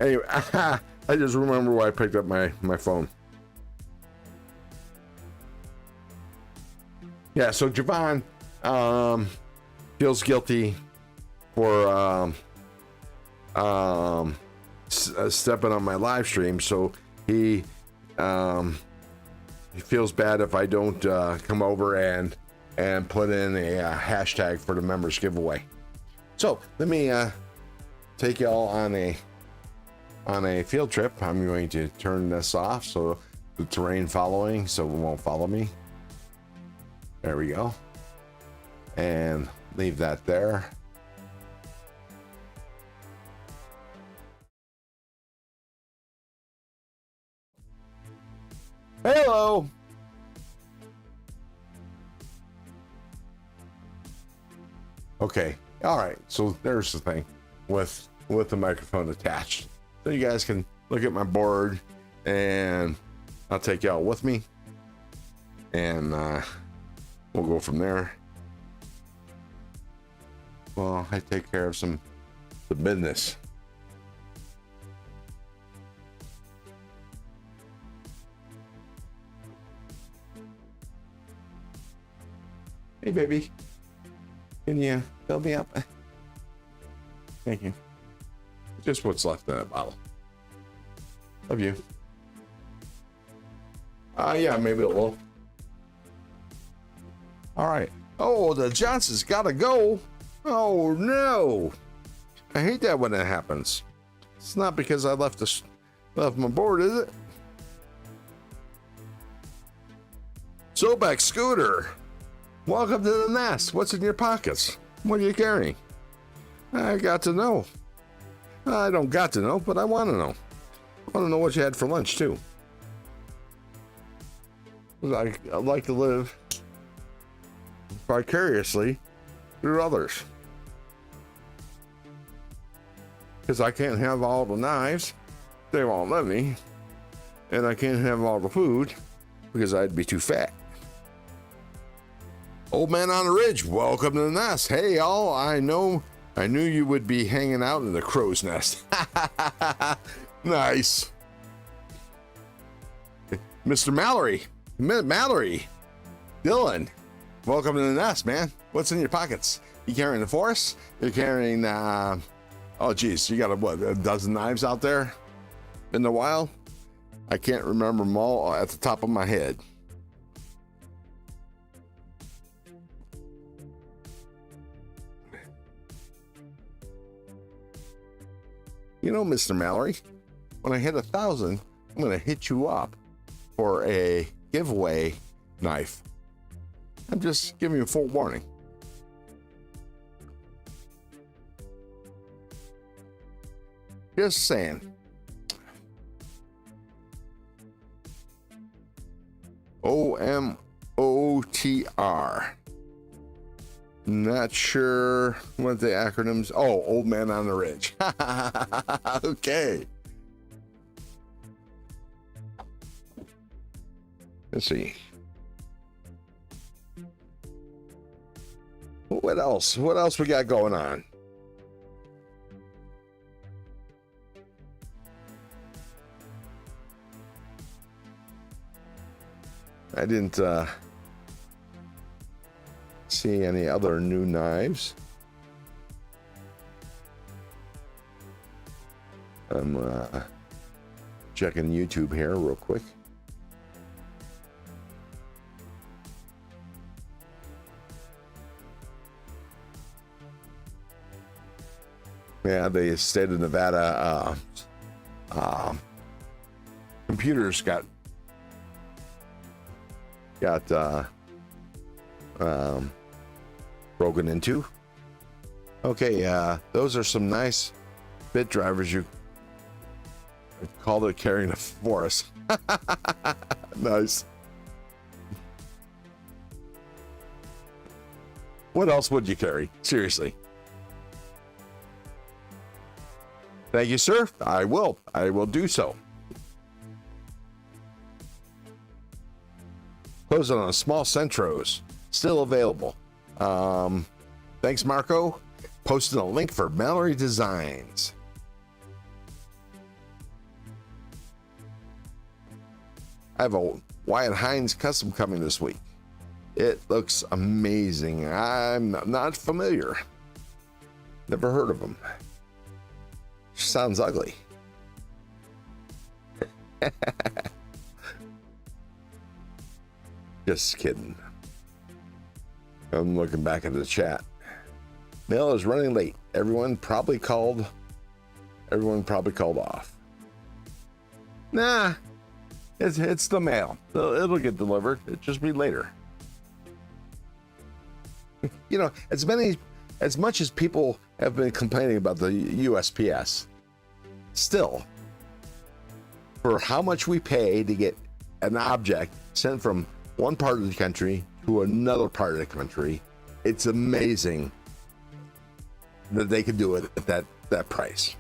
I just remember why I picked up my phone. Yeah, so Javon feels guilty for stepping on my live stream, so he feels bad if I don't come over and put in a hashtag for the members giveaway. So let me take y'all on a field trip. I'm going to turn this off so the terrain following so it won't follow me. There we go, and leave that there. Hello. Okay. All right. So there's the thing with the microphone attached. So you guys can look at my board, and I'll take y'all with me, and we'll go from there. Well, I take care of the business. Hey, baby. Can you fill me up? Thank you. Just what's left in that bottle. Love you. Yeah, maybe it will. All right. Oh, the Johnson's gotta go. Oh no. I hate that when that happens. It's not because I left my board, is it? Sobek Scooter. Welcome to the nest. What's in your pockets? What are you carrying? I got to know. I don't got to know, but I want to know. I want to know what you had for lunch, too. I like to live vicariously through others. Because I can't have all the knives. They won't let me. And I can't have all the food because I'd be too fat. Old Man on the Ridge, welcome to the nest. Hey, y'all, I knew you would be hanging out in the crow's nest. Nice. Mr. Mallory, Dylan, welcome to the nest, man. What's in your pockets? You carrying the forest? You're carrying, oh, geez, you got a dozen knives out there in the wild? I can't remember them all at the top of my head. You know, Mr. Mallory, when I hit 1,000, I'm going to hit you up for a giveaway knife. I'm just giving you a full warning. Just saying. OMOTR. Not sure what the acronyms. Oh, Old Man on the Ridge. Okay. Let's see. What else? What else we got going on? I didn't see any other new knives. I'm checking YouTube here real quick. Yeah, the state of Nevada computers got broken into. Okay, those are some nice bit drivers. You called it carrying a forest. Nice. What else would you carry? Seriously. Thank you, sir. I will do so. Closing on a small Centros, still available. Thanks, Marco. Posting a link for Mallory Designs. I have a Wyatt Hines custom coming this week. It looks amazing. I'm not familiar. Never heard of them. Sounds ugly. Just kidding. I'm looking back at the chat. Mail is running late. Everyone probably called off. Nah, it's the mail. It'll get delivered. It'll just be later. You know, as much as people have been complaining about the USPS, still, for how much we pay to get an object sent from one part of the country to another part of the country. It's amazing that they could do it at that price.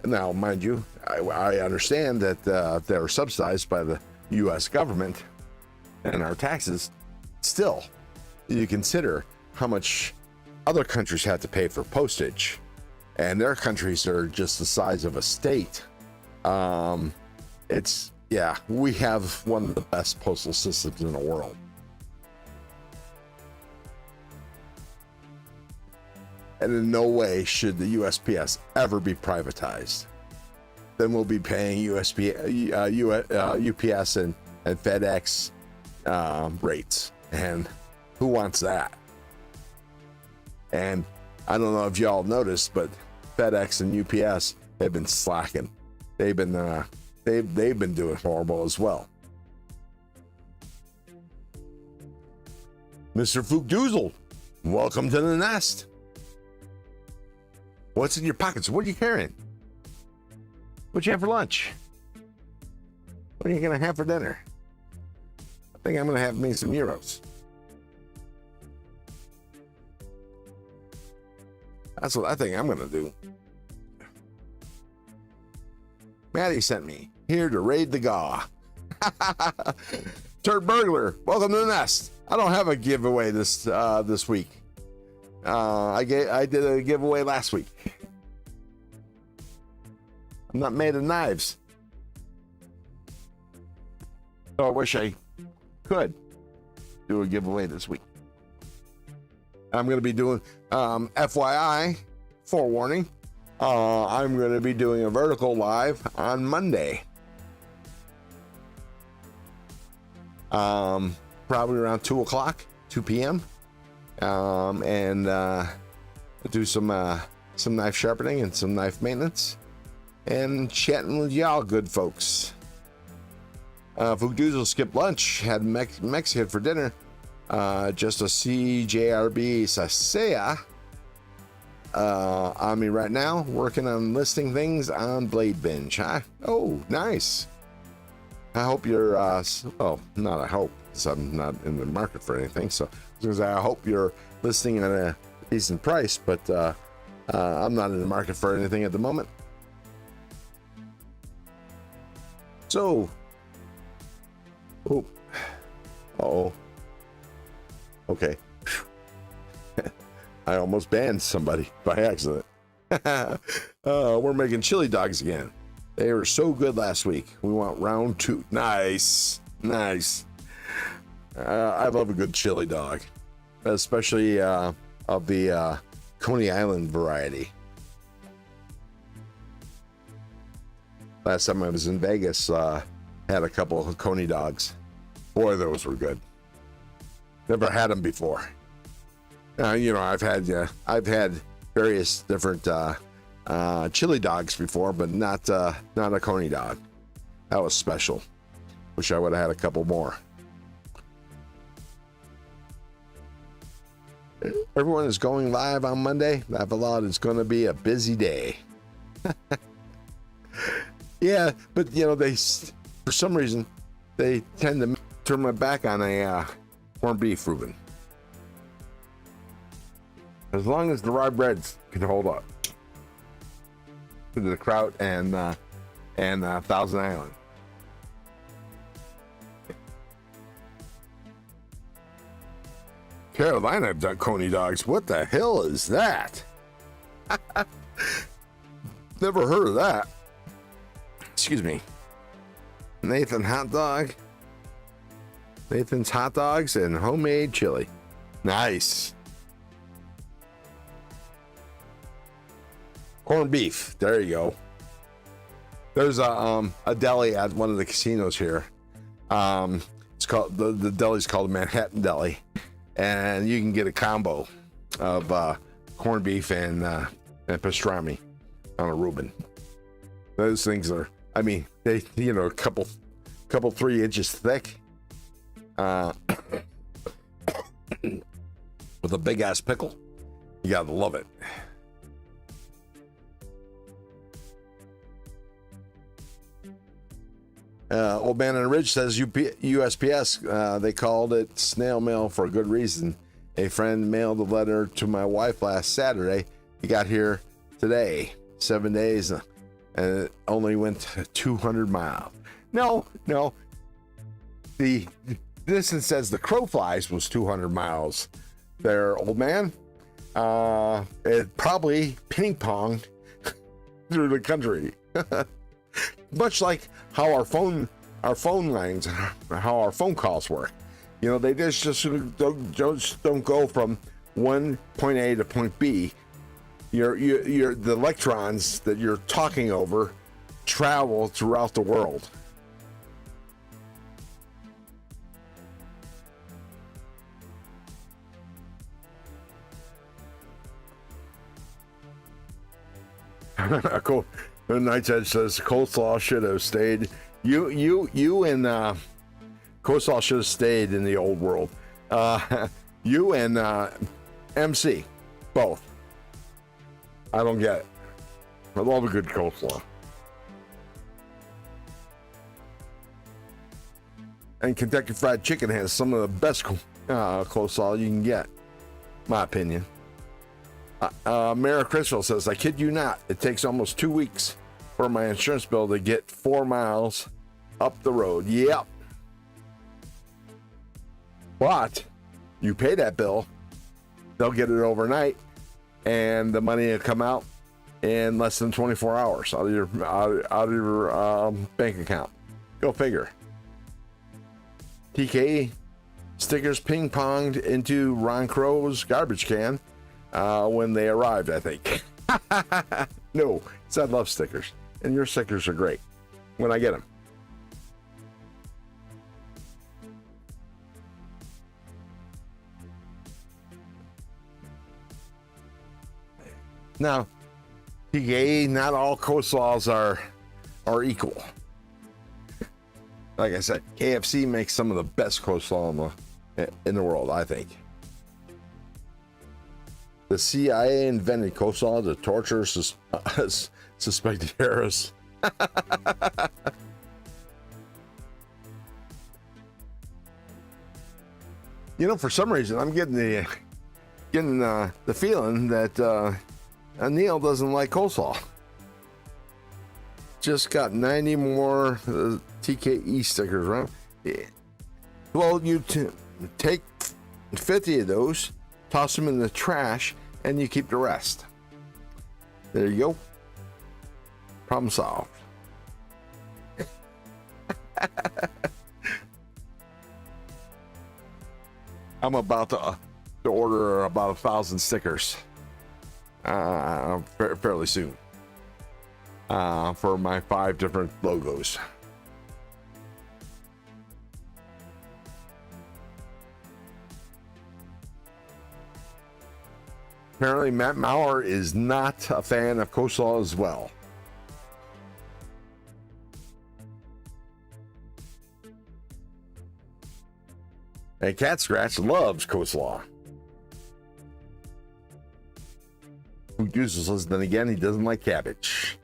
Now, mind you, I understand that they're subsidized by the U.S. government and our taxes. Still, you consider how much other countries have to pay for postage, and their countries are just the size of a state. We have one of the best postal systems in the world. And in no way should the USPS ever be privatized. Then we'll be paying UPS and FedEx rates. And who wants that? And I don't know if y'all noticed, but FedEx and UPS have been slacking. They've been doing horrible as well. Mr. Fugdoozle, welcome to the nest. What's in your pockets? What are you carrying? What'd you have for lunch? What are you gonna have for dinner? I think I'm gonna have me some euros. That's what I think I'm gonna do. Maddie sent me here to raid the GAW. Turd Burglar, welcome to the nest. I don't have a giveaway this week. I did a giveaway last week. I'm not made of knives. So I wish I could do a giveaway this week. I'm going to be doing, FYI, forewarning, I'm going to be doing a vertical live on Monday. Probably around 2 p.m. And do some knife sharpening and some knife maintenance and chatting with y'all good folks. Fugdoozle skipped lunch, had Mexican for dinner, just a CJRB Sasea on me right now, working on listing things on Blade Binge. Oh, nice. I hope you're, not I hope, because I'm not in the market for anything, so I hope you're listing at a decent price, but I'm not in the market for anything at the moment. So, okay. I almost banned somebody by accident. We're making chili dogs again. They were so good last week. We want round 2. Nice. I love a good chili dog, especially of the Coney Island variety. Last time I was in Vegas, had a couple of Coney dogs. Boy, those were good. Never had them before. I've had various different chili dogs before, but not a Coney dog. That was special. Wish I would have had a couple more. Everyone is going live on Monday. Lavalade is going to be a busy day. Yeah, but they, for some reason, they tend to turn my back on a corned beef, Ruben. As long as the rye breads can hold up to the Kraut and Thousand Island. Carolina have done Coney dogs. What the hell is that? Never heard of that. Excuse me. Nathan's hot dogs and homemade chili. Nice. Corned beef. There you go. There's a deli at one of the casinos here. It's called the deli's called Manhattan Deli, and you can get a combo of corned beef and pastrami on a Reuben. Those things are, they a couple 3 inches thick, with a big ass pickle. You gotta love it. Old Man on the Ridge says USPS, they called it snail mail for a good reason. A friend mailed a letter to my wife last Saturday. He got here today, 7 days, and it only went 200 miles. No. The distance says the crow flies was 200 miles there, old man. It probably ping-ponged through the country. Much like how our phone lines, how our phone calls work. You know, they just don't go from one point A to point B. The electrons that you're talking over travel throughout the world. Cool. Night's says coleslaw should have stayed. You and coleslaw should have stayed in the old world. You and MC, both. I don't get it. I love a good coleslaw. And Kentucky Fried Chicken has some of the best coleslaw you can get, my opinion. Mara Criswell says, I kid you not, it takes almost 2 weeks for my insurance bill to get 4 miles up the road. Yep. But you pay that bill, they'll get it overnight, and the money will come out in less than 24 hours out of your bank account. Go figure. TK stickers ping-ponged into Ron Crow's garbage can when they arrived, I think. No, it's I love stickers, and your stickers are great when I get them. Now, TK, not all coleslaws are equal. Like I said, KFC makes some of the best coleslaw in the world, I think. The CIA invented coleslaw to torture suspected terrorists. You know, for some reason, I'm getting the feeling that Neil doesn't like coleslaw. Just got 90 more TKE stickers, right? Yeah. Well, you take 50 of those, toss them in the trash, and you keep the rest. There you go. Problem solved. I'm about to order about 1,000 stickers fairly soon for my 5 different logos. Apparently, Matt Maurer is not a fan of coleslaw as well. And Cat Scratch loves coleslaw. Who uses then again, he doesn't like cabbage.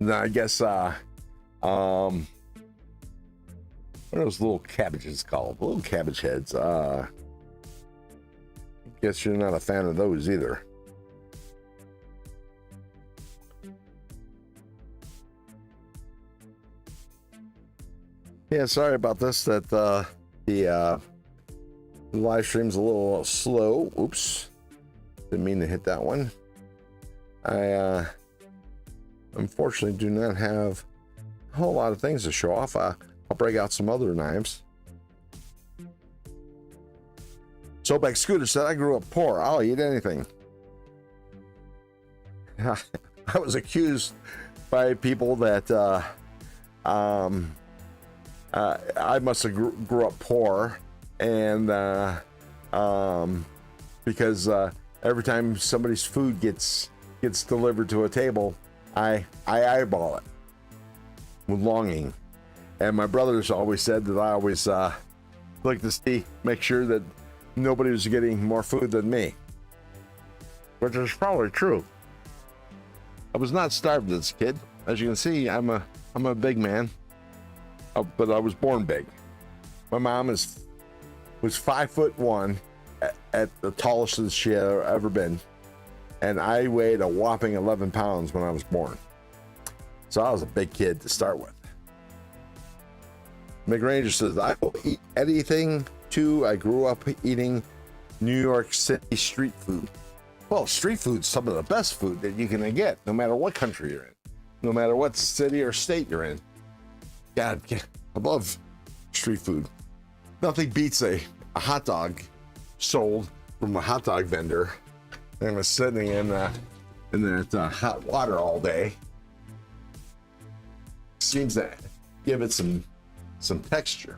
Now, I guess, what are those little cabbages called? Little cabbage heads. Guess you're not a fan of those either. Yeah, sorry about this, that the live stream's a little slow. Oops. Didn't mean to hit that one. I unfortunately do not have a whole lot of things to show off. I'll break out some other knives. Soapback Scooter said, I grew up poor. I'll eat anything. I was accused by people that I must have grew up poor, and because every time somebody's food gets delivered to a table, I eyeball it with longing. And my brothers always said that I always like to make sure that nobody was getting more food than me, which is probably true. I was not starved as a kid. As you can see, I'm a I'm a big man, but I was born big. My mom was 5'1" at the tallest that she had ever been, and I weighed a whopping 11 pounds when I was born. So I was a big kid to start with. McRanger says, I will eat anything too. I grew up eating New York City street food. Well, street food's some of the best food that you can get, no matter what country you're in, no matter what city or state you're in. God, I love street food. Nothing beats a hot dog sold from a hot dog vendor and was sitting in that hot water all day. Seems to give it some texture.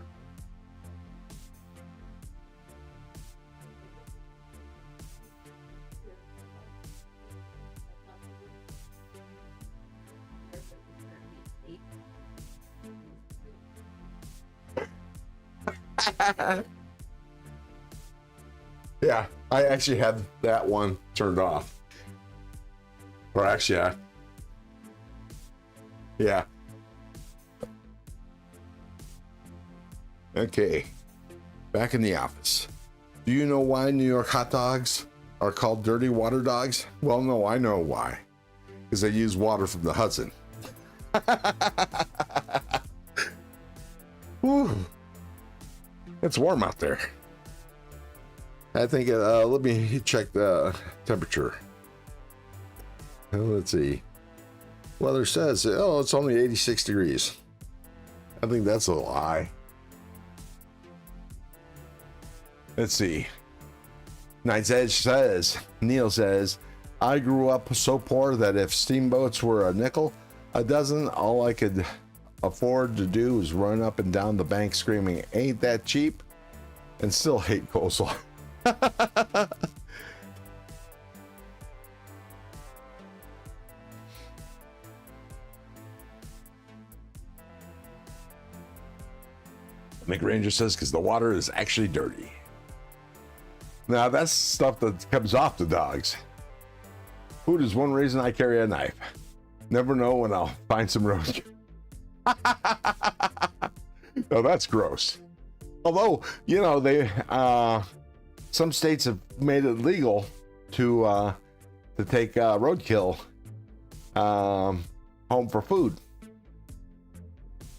Yeah, I actually had that one turned off. Or actually, yeah. Okay, back in the office. Do you know why New York hot dogs are called dirty water dogs? Well, no, I know why. Because they use water from the Hudson. Whew. It's warm out there. I think, let me check the temperature. Let's see. Weather says, oh, it's only 86 degrees. I think that's a lie. Let's see. Night's Edge says, Neil says, I grew up so poor that if steamboats were a nickel a dozen, all I could afford to do was run up and down the bank screaming, ain't that cheap? And still hate coleslaw. McRanger says, because the water is actually dirty. Now, that's stuff that comes off the dogs. Food is one reason I carry a knife. Never know when I'll find some roast. No, that's gross. Although, you know, they some states have made it legal to take roadkill home for food.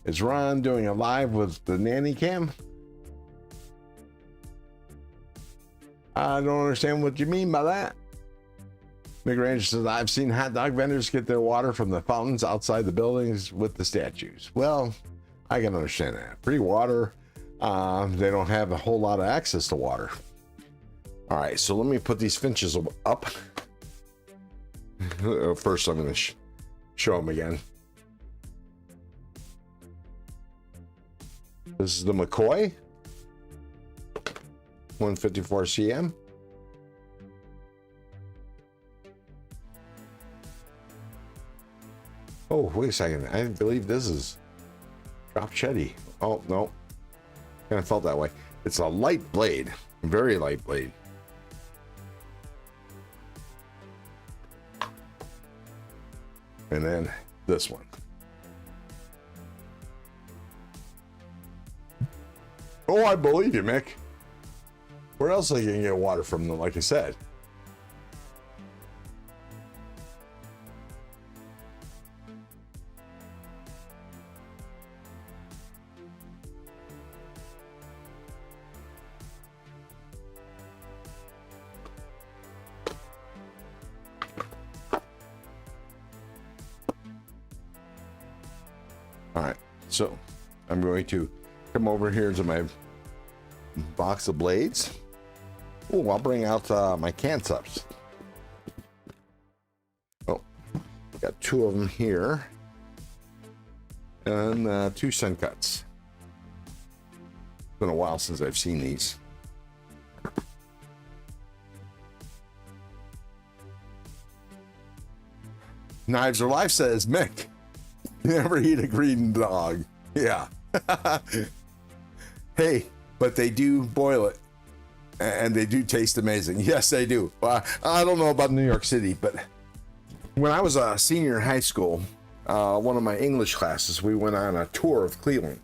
Is Ron doing a live with the nanny cam? I don't understand what you mean by that. McRanger says, I've seen hot dog vendors get their water from the fountains outside the buildings with the statues. Well, I can understand that. Free water, they don't have a whole lot of access to water. All right, so let me put these finches up. First, I'm going to show them again. This is the McCoy 154 CM. Oh, wait a second. I believe this is drop shetty. Oh, no. Kind of felt that way. It's a light blade. Very light blade. And then this one. Oh, I believe you, Mick. Where else are you going to get water from them, like I said? All right, so I'm going to come over here to my box of blades. Oh, I'll bring out my can subs. Oh, got two of them here. And 2 sun cuts. It's been a while since I've seen these. Knives Are Life says, Mick, never eat a green dog. Yeah. Hey, but they do boil it. And they do taste amazing. Yes, they do. I don't know about New York City, but when I was a senior in high school, one of my English classes, we went on a tour of Cleveland.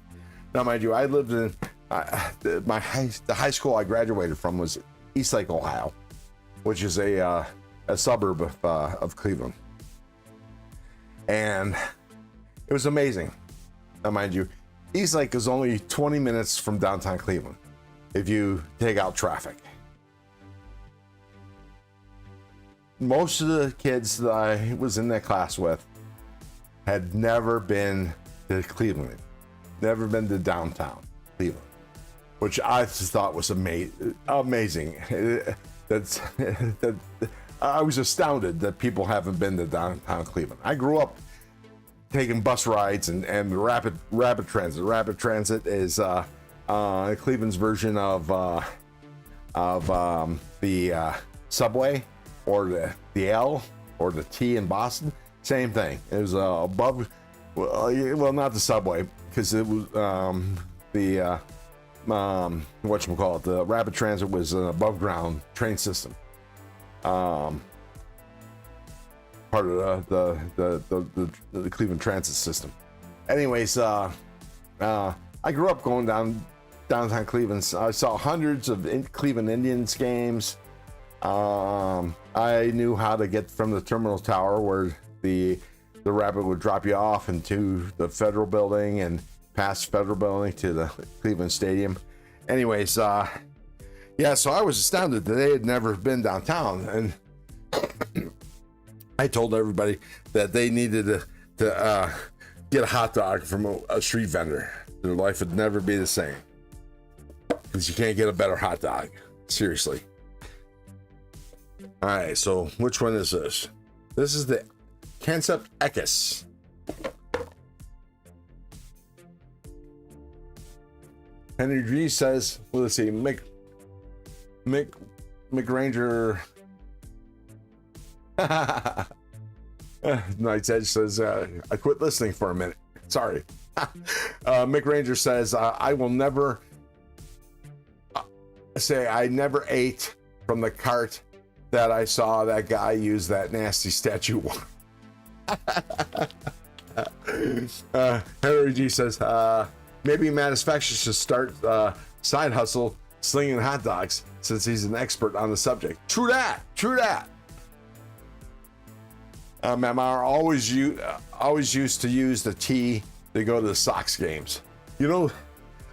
Now, mind you, I lived in the high school I graduated from was Eastlake, Ohio, which is a suburb of Cleveland, and it was amazing. Now, mind you, Eastlake is only 20 minutes from downtown Cleveland if you take out traffic. Most of the kids that I was in that class with had never been to Cleveland, never been to downtown Cleveland, which I just thought was amazing. That I was astounded that people haven't been to downtown Cleveland. I grew up taking bus rides and rapid transit. Rapid transit is Cleveland's version of the subway, or the L, or the T in Boston. Same thing. It was above, well, not the subway, because it was the whatchamacallit, the rapid transit was an above ground train system. Part of the Cleveland transit system. Anyways, I grew up going downtown Cleveland. I saw hundreds of Cleveland Indians games. I knew how to get from the terminal tower where the rapid would drop you off into the Federal Building and past Federal Building to the Cleveland Stadium. Anyways, yeah, so I was astounded that they had never been downtown, and I told everybody that they needed to get a hot dog from a street vendor. Their life would never be the same, because you can't get a better hot dog. Seriously. All right, so which one is this? This is the Concept Ekis. Henry G says, well, let's see, McRanger. Knight's Edge says, I quit listening for a minute. Sorry. McRanger says, I will never say I never ate from the cart that I saw that guy use that nasty statue one. Henry G says, maybe manufacturers should start side hustle slinging hot dogs, since he's an expert on the subject. True that. Mamar always used to use the T to go to the Sox games. You know,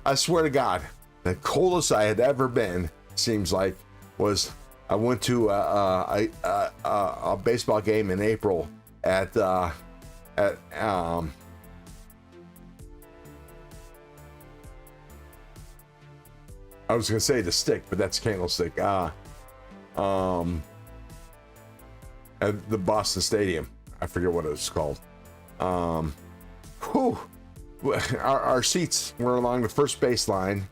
I swear to God, the coldest I had ever been, seems like, was I went to a baseball game in April at I was gonna say the Stick, but that's Candlestick. At the Boston Stadium, I forget what it was called. Our seats were along the first base line,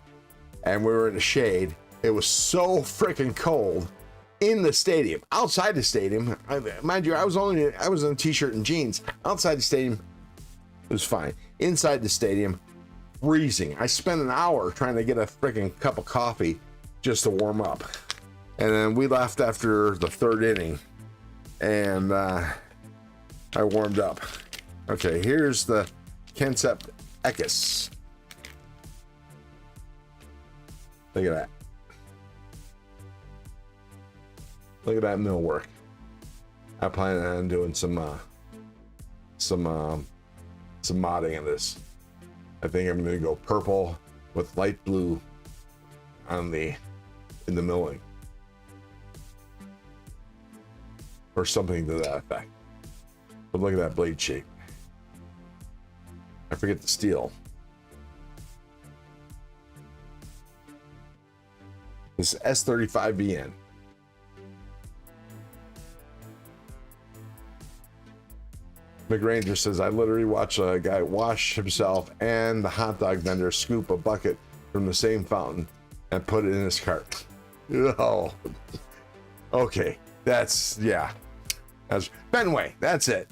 and we were in the shade. It was so freaking cold in the stadium. Outside the stadium, mind you, I was in a t-shirt and jeans. Outside the stadium, it was fine. Inside the stadium, freezing. I spent an hour trying to get a freaking cup of coffee just to warm up, and then we left after the third inning, and I warmed up. Okay, here's the Concept Ekis. Look at that. Look at that millwork. I plan on doing some modding in this. I think I'm going to go purple with light blue in the milling, or something to that effect. But look at that blade shape. I forget the steel. This is S35BN. McRanger says, I literally watched a guy wash himself and the hot dog vendor scoop a bucket from the same fountain and put it in his cart. Oh, okay. That's Fenway. That's it.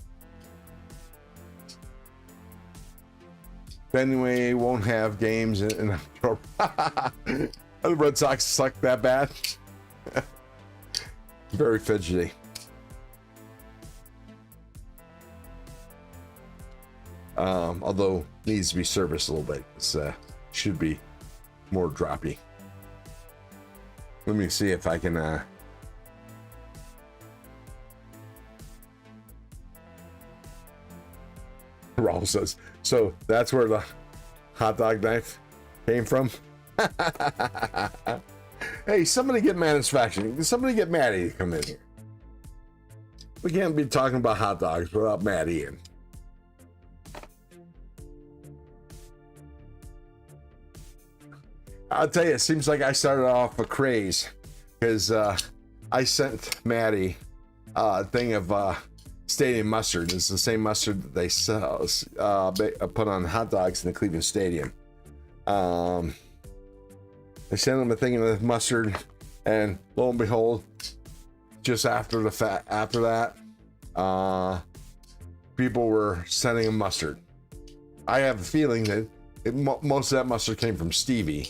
Fenway won't have games in October. The Red Sox suck that bad. Very fidgety. Although needs to be serviced a little bit. It's should be more droppy. Let me see if I can Raul says, so that's where the hot dog knife came from. Hey, somebody get Manufacturing. Somebody get Maddie to come in here. We can't be talking about hot dogs without Maddie in. I'll tell you, it seems like I started off a craze because I sent Maddie a thing of stadium mustard. It's the same mustard that they sell, put on hot dogs in the Cleveland Stadium. I sent them a thing of mustard, and lo and behold, just after that, people were sending them mustard. I have a feeling that most of that mustard came from Stevie.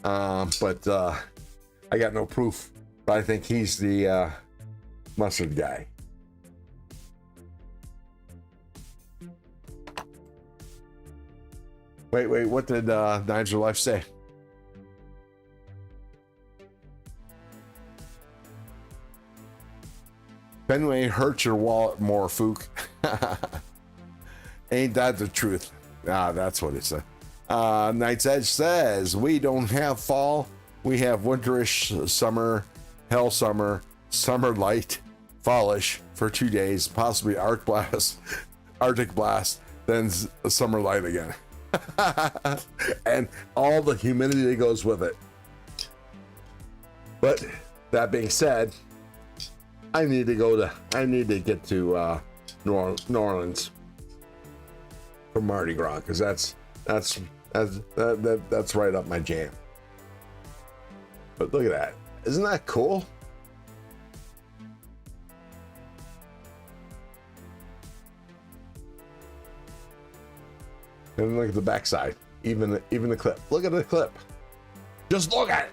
But I got no proof, but I think he's the mustard guy. Wait, what did Nigel Life say? Fenway hurts your wallet more, Fook. Ain't that the truth? That's what it said. Night's Edge says, we don't have fall, we have winterish summer, hell summer, summer light, fallish for 2 days, possibly Arctic blast, then summer light again. And all the humidity that goes with it. But that being said, I need to get to New Orleans for Mardi Gras, because that's right up my jam. But look at that. Isn't that cool? And look at the backside. Even the clip. Look at the clip. Just look at it.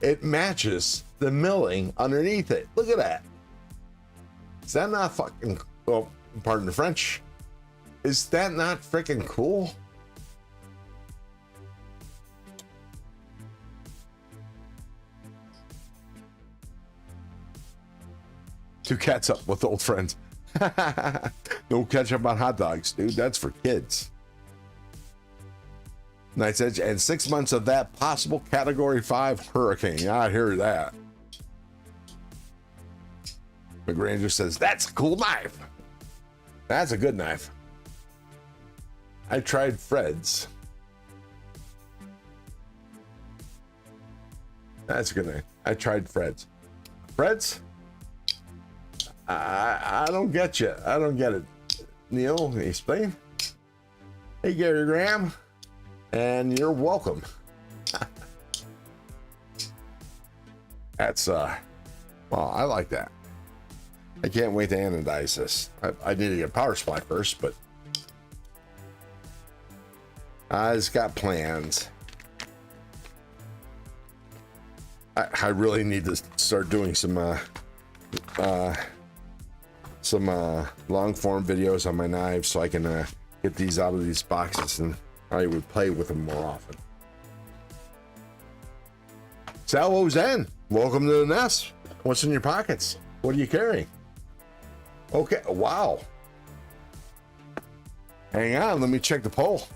It matches the milling underneath it. Look at that. Is that not fucking, well, pardon the French. Is that not freaking cool? Two cats up with old friends. No ketchup on hot dogs, dude. That's for kids. Night's Edge, and 6 months of that possible Category 5 hurricane. I hear that. McGranger says, that's a cool knife. That's a good knife. I tried Fred's. That's a good knife. I tried Fred's. Fred's? I don't get you. I don't get it. Neil, can you explain? Hey, Gary Graham. And you're welcome. That's, well, I like that. I can't wait to anodize this. I need to get a power supply first, but I just got plans. I really need to start doing some long form videos on my knives so I can get these out of these boxes, and I would play with them more often. Salvo Zen, welcome to the nest. What's in your pockets? What are you carrying? Okay, wow. Hang on, let me check the poll.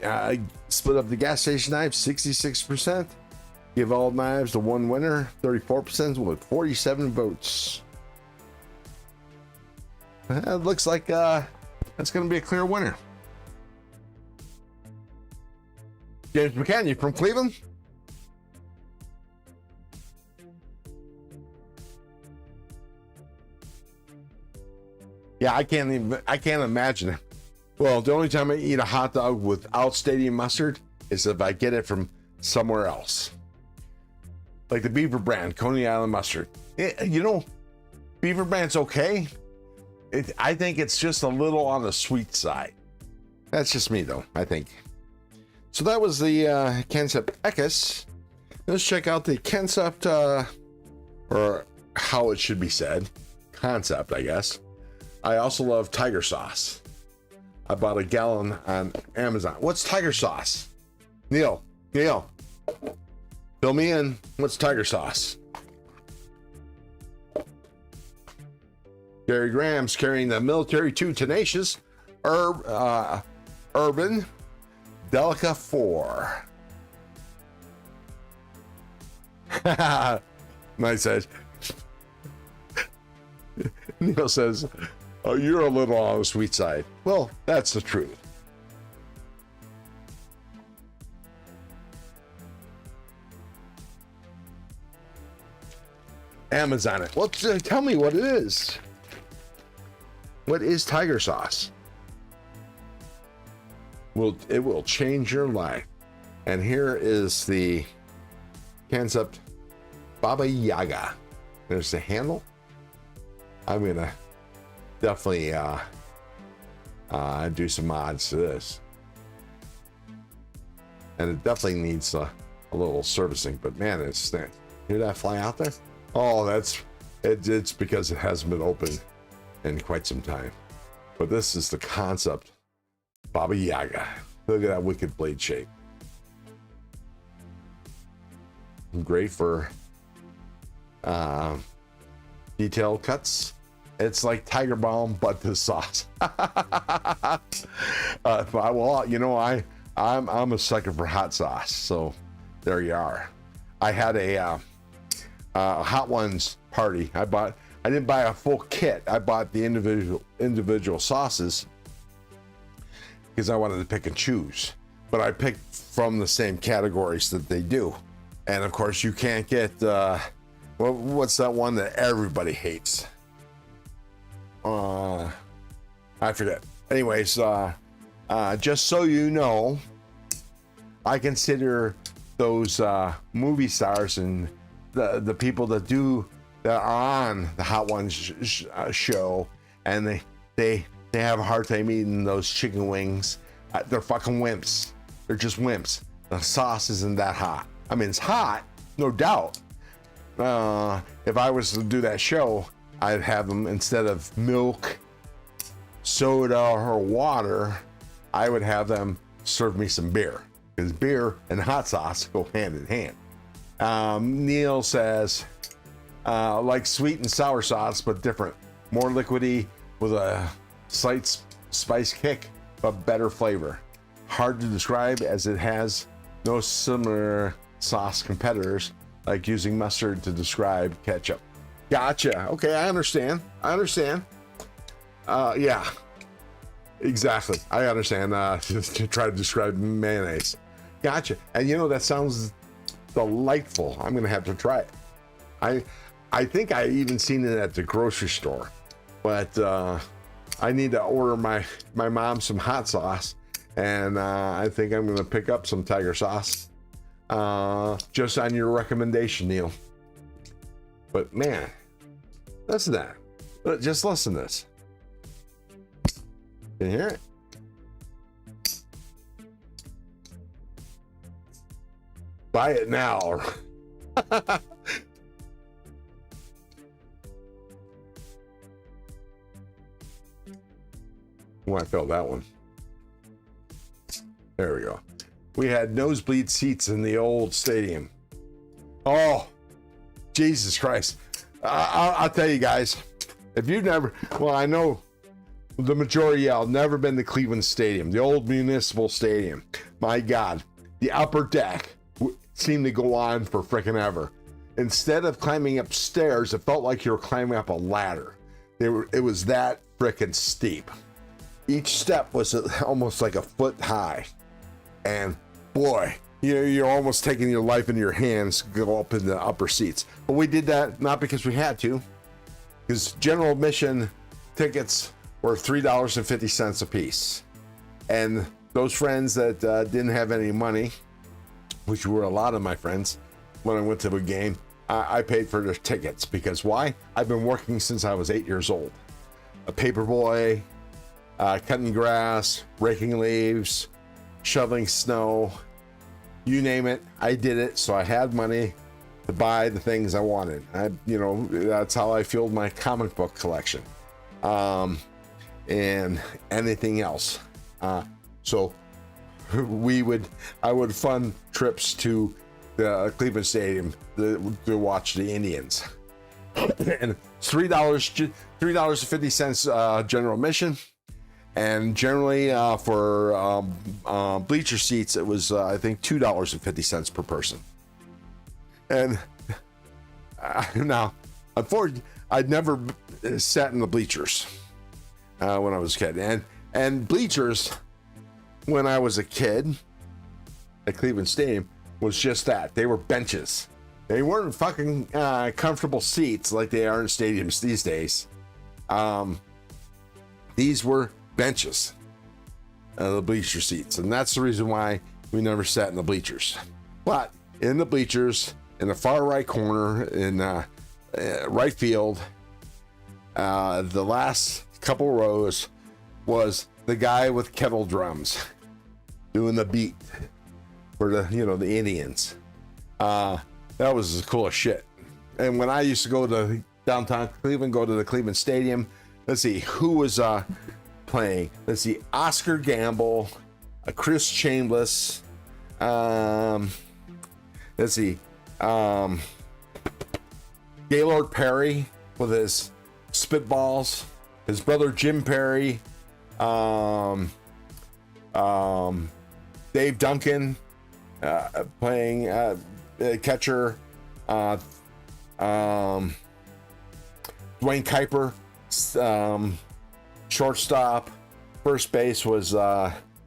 I split up the gas station knives, 66%. Give all knives to one winner, 34% with 47 votes. It looks like that's going to be a clear winner. James McCann, you from Cleveland? Yeah, I can't imagine it. Well, the only time I eat a hot dog without stadium mustard is if I get it from somewhere else. Like the Beaver brand, Coney Island mustard. You know, Beaver brand's okay. I think it's just a little on the sweet side. That's just me, though, I think. So that was the Concept Ekis. Let's check out the Concept, or how it should be said, concept, I guess. I also love tiger sauce. I bought a gallon on Amazon. What's tiger sauce? Neil, fill me in. What's tiger sauce? Gary Graham's carrying the military 2 tenacious urban Delica 4. Nice edge. Neil says, oh, you're a little on the sweet side. Well, that's the truth. Amazon it. Well, tell me what it is. What is tiger sauce? Well, it will change your life. And here is the concept Baba Yaga. There's the handle. I'm gonna definitely do some mods to this, and it definitely needs a little servicing. But man, it's stinks. Hear that fly out there? Oh, it's because it hasn't been open in quite some time. But this is the concept Baba Yaga. Look at that wicked blade shape. Great for detailed cuts. It's like Tiger Balm, but the sauce. Well, you know, I'm a sucker for hot sauce, so there you are. I had a Hot Ones party. I didn't buy a full kit. I bought the individual sauces because I wanted to pick and choose. But I picked from the same categories that they do, and of course you can't get what's that one that everybody hates? I forget. Anyways, just so you know, I consider those movie stars and the people that are on the Hot Ones show, and they have a hard time eating those chicken wings. They're fucking wimps. They're just wimps. The sauce isn't that hot. I mean, it's hot, no doubt. If I was to do that show, I'd have them, instead of milk, soda, or water, I would have them serve me some beer, because beer and hot sauce go hand in hand. Neil says, like sweet and sour sauce, but different. More liquidy with a slight spice kick, but better flavor. Hard to describe as it has no similar sauce competitors, like using mustard to describe ketchup. Gotcha. Okay, I understand. Yeah, exactly. I understand. To try to describe mayonnaise. Gotcha. And you know, that sounds delightful. I'm gonna have to try it. I think I even seen it at the grocery store, but I need to order my mom some hot sauce, and I think I'm gonna pick up some tiger sauce, just on your recommendation, Neil. But man, listen to that. Just listen to this. Can you hear it? Buy it now. Oh, I felt that one. There we go. We had nosebleed seats in the old stadium. Oh, Jesus Christ. I'll tell you guys, if you've never, well, I know the majority of y'all never been to Cleveland Stadium, the old municipal stadium. My God, the upper deck seemed to go on for frickin' ever. Instead of climbing up stairs, it felt like you were climbing up a ladder. It was that frickin' steep. Each step was almost like a foot high. And boy, you're almost taking your life into your hands to go up in the upper seats. But we did that not because we had to, because general admission tickets were $3.50 a piece. And those friends that didn't have any money, which were a lot of my friends, when I went to a game, I paid for their tickets. Because why? I've been working since I was 8 years old. A paper boy, cutting grass, raking leaves, shoveling snow, you name it, I did it. So I had money to buy the things I wanted. That's how I filled my comic book collection, and anything else. So I would fund trips to the Cleveland Stadium to watch the Indians. And $3.50 general admission, and generally for bleacher seats it was I think $2.50 per person. And now, unfortunately, I'd never sat in the bleachers when I was a kid, and bleachers when I was a kid at Cleveland Stadium was just that. They were benches. They weren't fucking comfortable seats like they are in stadiums these days. These were benches, the bleacher seats, and that's the reason why we never sat in the bleachers. But in the bleachers, in the far right corner, in right field, the last couple rows was the guy with kettle drums doing the beat for the Indians. That was the coolest shit. And when I used to go to downtown Cleveland, go to the Cleveland Stadium, let's see who was playing. Let's see, Oscar Gamble, Chris Chambliss. Let's see, Gaylord Perry with his spitballs. His brother Jim Perry. Dave Duncan playing catcher. Dwayne Kuiper, shortstop. First base was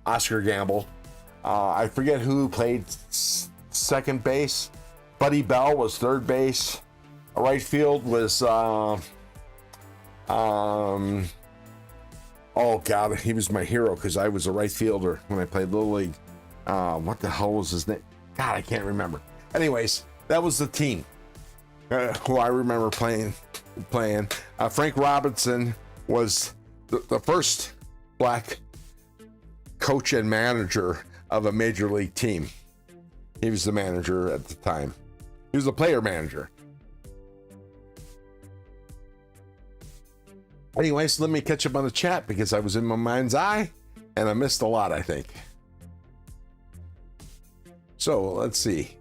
Oscar Gamble. I forget who played second base. Buddy Bell was third base. Right field was oh god, he was my hero because I was a right fielder when I played Little League. What the hell was his name? God, I can't remember. Anyways, that was the team who I remember playing. Frank Robinson was the first black coach and manager of a major league team. He was the manager at the time. He was the player manager. Anyways, let me catch up on the chat because I was in my mind's eye and I missed a lot, I think. So let's see.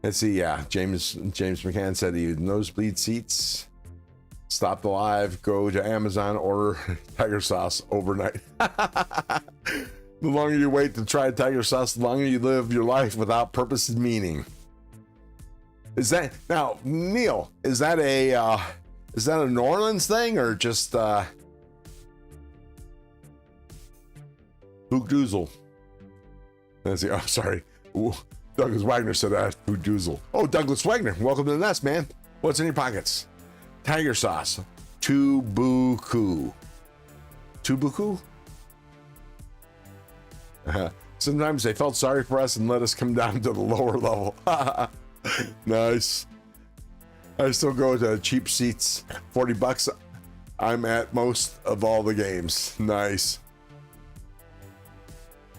Let's see. Yeah, James McCann said he had nosebleed seats. Stop the live. Go to Amazon. Order tiger sauce overnight. The longer you wait to try tiger sauce, the longer you live your life without purpose and meaning. Is that now, Neil? Is that a New Orleans thing or just Luke Doozle? Let's see. Oh, sorry. Ooh, Douglas Wagner said that. Luke Doozle. Oh, Douglas Wagner. Welcome to the nest, man. What's in your pockets? Tiger sauce. Tubuku. Tubuku? Sometimes they felt sorry for us and let us come down to the lower level. Nice. I still go to cheap seats. $40. I'm at most of all the games. Nice.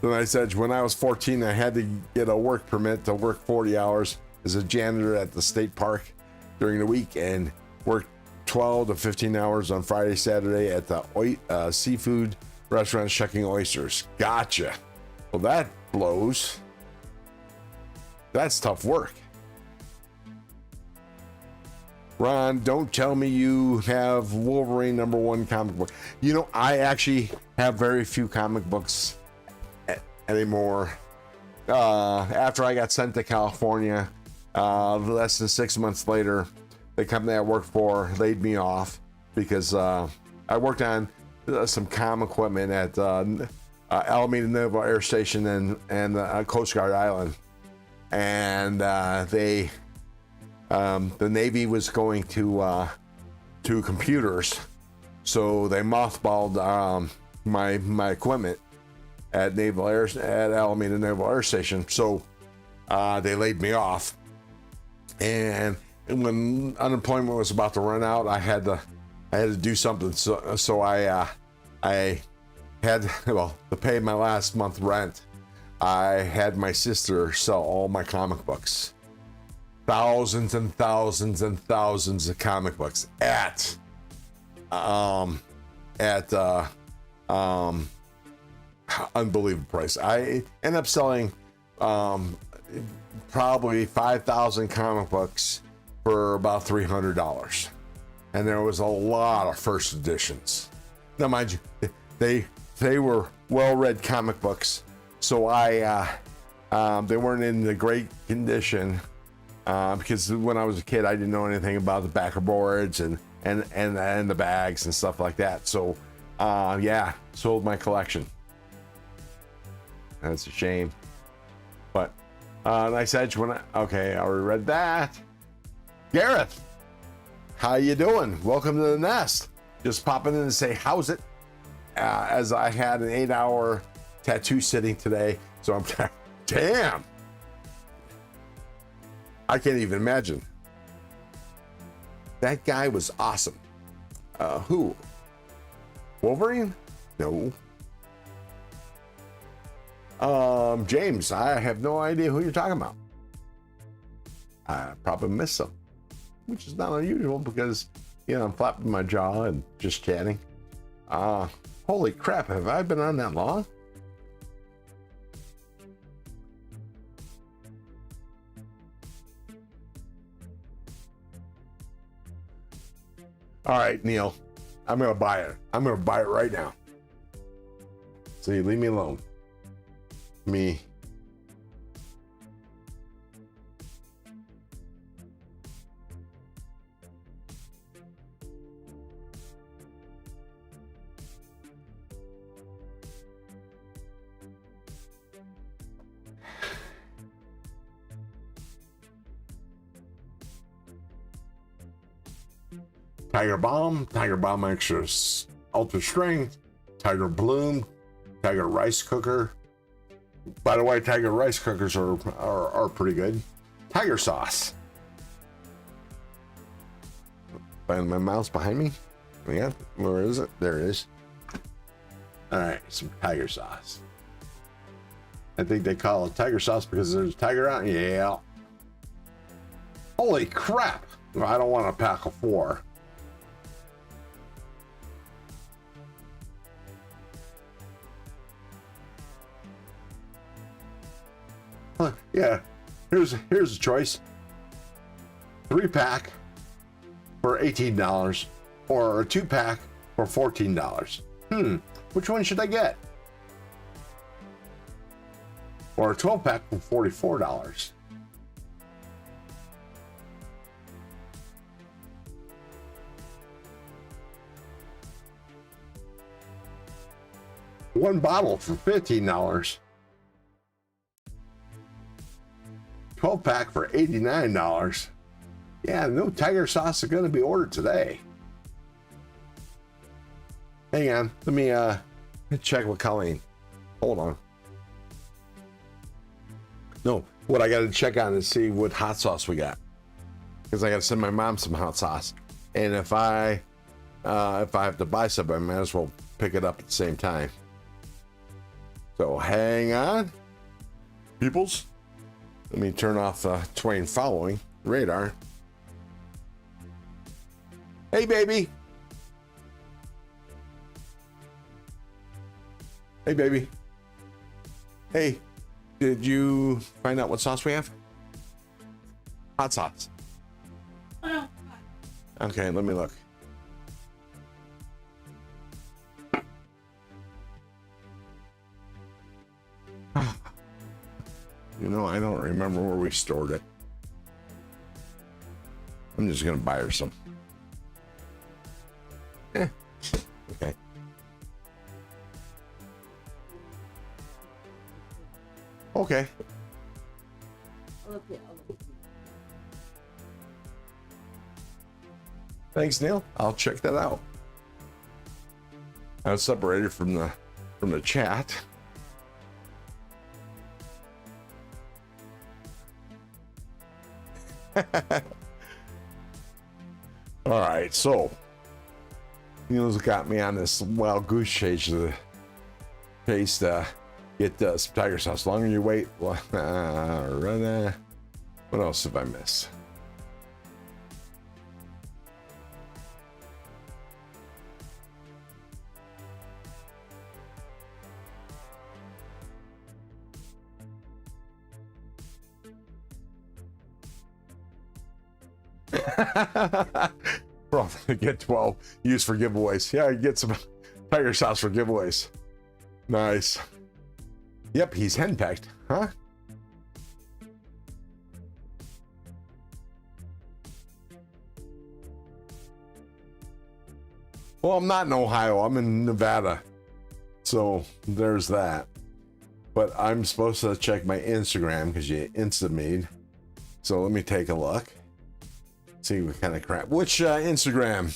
The nice edge. When I was 14, I had to get a work permit to work 40 hours as a janitor at the state park during the week and work 12 to 15 hours on Friday, Saturday at the seafood restaurant shucking oysters. Gotcha. Well, that blows. That's tough work. Ron, don't tell me you have Wolverine #1 comic book. You know, I actually have very few comic books anymore. After I got sent to California, less than 6 months later, the company I worked for laid me off because I worked on some comm equipment at Alameda Naval Air Station and Coast Guard Island, and the Navy was going to computers, so they mothballed my equipment at Alameda Naval Air Station. So they laid me off, and when unemployment was about to run out, I had to do something. So I had, well, to pay my last month rent, I had my sister sell all my comic books. Thousands and thousands and thousands of comic books at unbelievable price. I ended up selling probably 5,000 comic books for about $300, and there was a lot of first editions. Now, mind you, they were well-read comic books, so they weren't in the great condition because when I was a kid, I didn't know anything about the backer boards and the bags and stuff like that. So, yeah, sold my collection. That's a shame, but nice edge when okay, I already read that. Gareth, how you doing? Welcome to the nest. Just popping in to say how's it, as I had an 8-hour tattoo sitting today, so I'm damn, I can't even imagine. That guy was awesome. Who? Wolverine? No. James, I have no idea who you're talking about. I probably missed some, which is not unusual because, you know, I'm flapping my jaw and just chatting. Holy crap, have I been on that long? All right, Neil, I'm gonna buy it. I'm gonna buy it right now. So you leave me alone. Me. Tiger Bomb Extra Ultra Strength, Tiger Bloom, Tiger Rice Cooker. By the way, Tiger Rice Cookers are pretty good. Tiger Sauce. Find my mouse behind me. Yeah, where is it? There it is. All right, some Tiger Sauce. I think they call it Tiger Sauce because there's a tiger on it. Yeah. Holy crap! I don't want a pack of 4. Yeah, here's a choice. 3-pack for $18 or a 2-pack for $14. Which one should I get? Or a 12-pack for $44. One bottle for $15. 12-pack for $89. Yeah, no Tiger Sauce is going to be ordered today. Hang on, let me check with Colleen. Hold on. No, what I got to check on is see what hot sauce we got, because I got to send my mom some hot sauce. And if I have to buy some, I might as well pick it up at the same time. So hang on, peoples. Let me turn off Twain following radar. Hey, baby. Hey, baby. Hey, did you find out what sauce we have? Hot sauce. Okay, let me look. You know, I don't remember where we stored it. I'm just gonna buy her some. Okay. Okay. Thanks, Neil. I'll check that out. I was separated from the chat. All right, so Neil's got me on this wild goose chase of paste, get some tiger sauce. The longer you wait, what else have I missed? Bro, get 12 used for giveaways. Yeah, get some tiger sauce for giveaways. Nice. Yep, he's henpecked, huh? Well, I'm not in Ohio. I'm in Nevada. So there's that. But I'm supposed to check my Instagram because you Insta-me'd. So let me take a look. See what kind of crap. Which Instagram?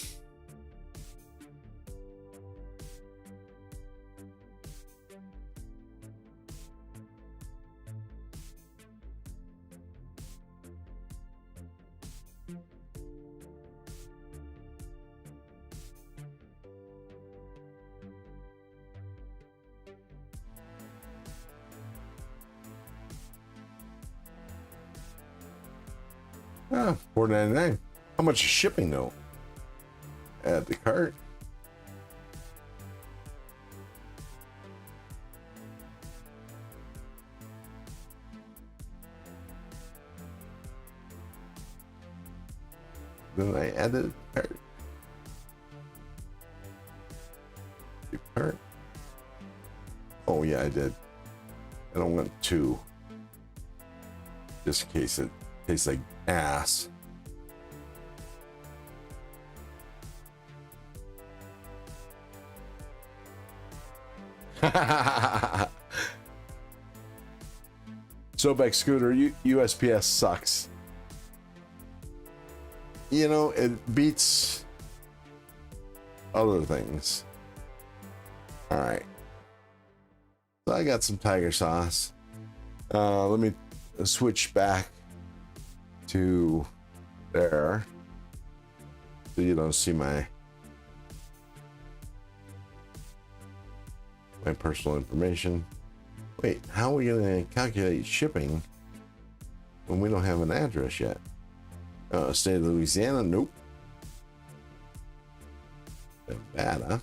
Oh, $4.99. How much is shipping though? Add the cart. Then I added cart. Cart. Oh yeah, I did. And I went 2. Just in case it tastes like ass. Sobek scooter, USPS sucks. You know, it beats other things. All right. So I got some tiger sauce. Let me switch back to there so you don't see my personal information. Wait, how are we going to calculate shipping when we don't have an address yet? State of Louisiana, nope. Nevada.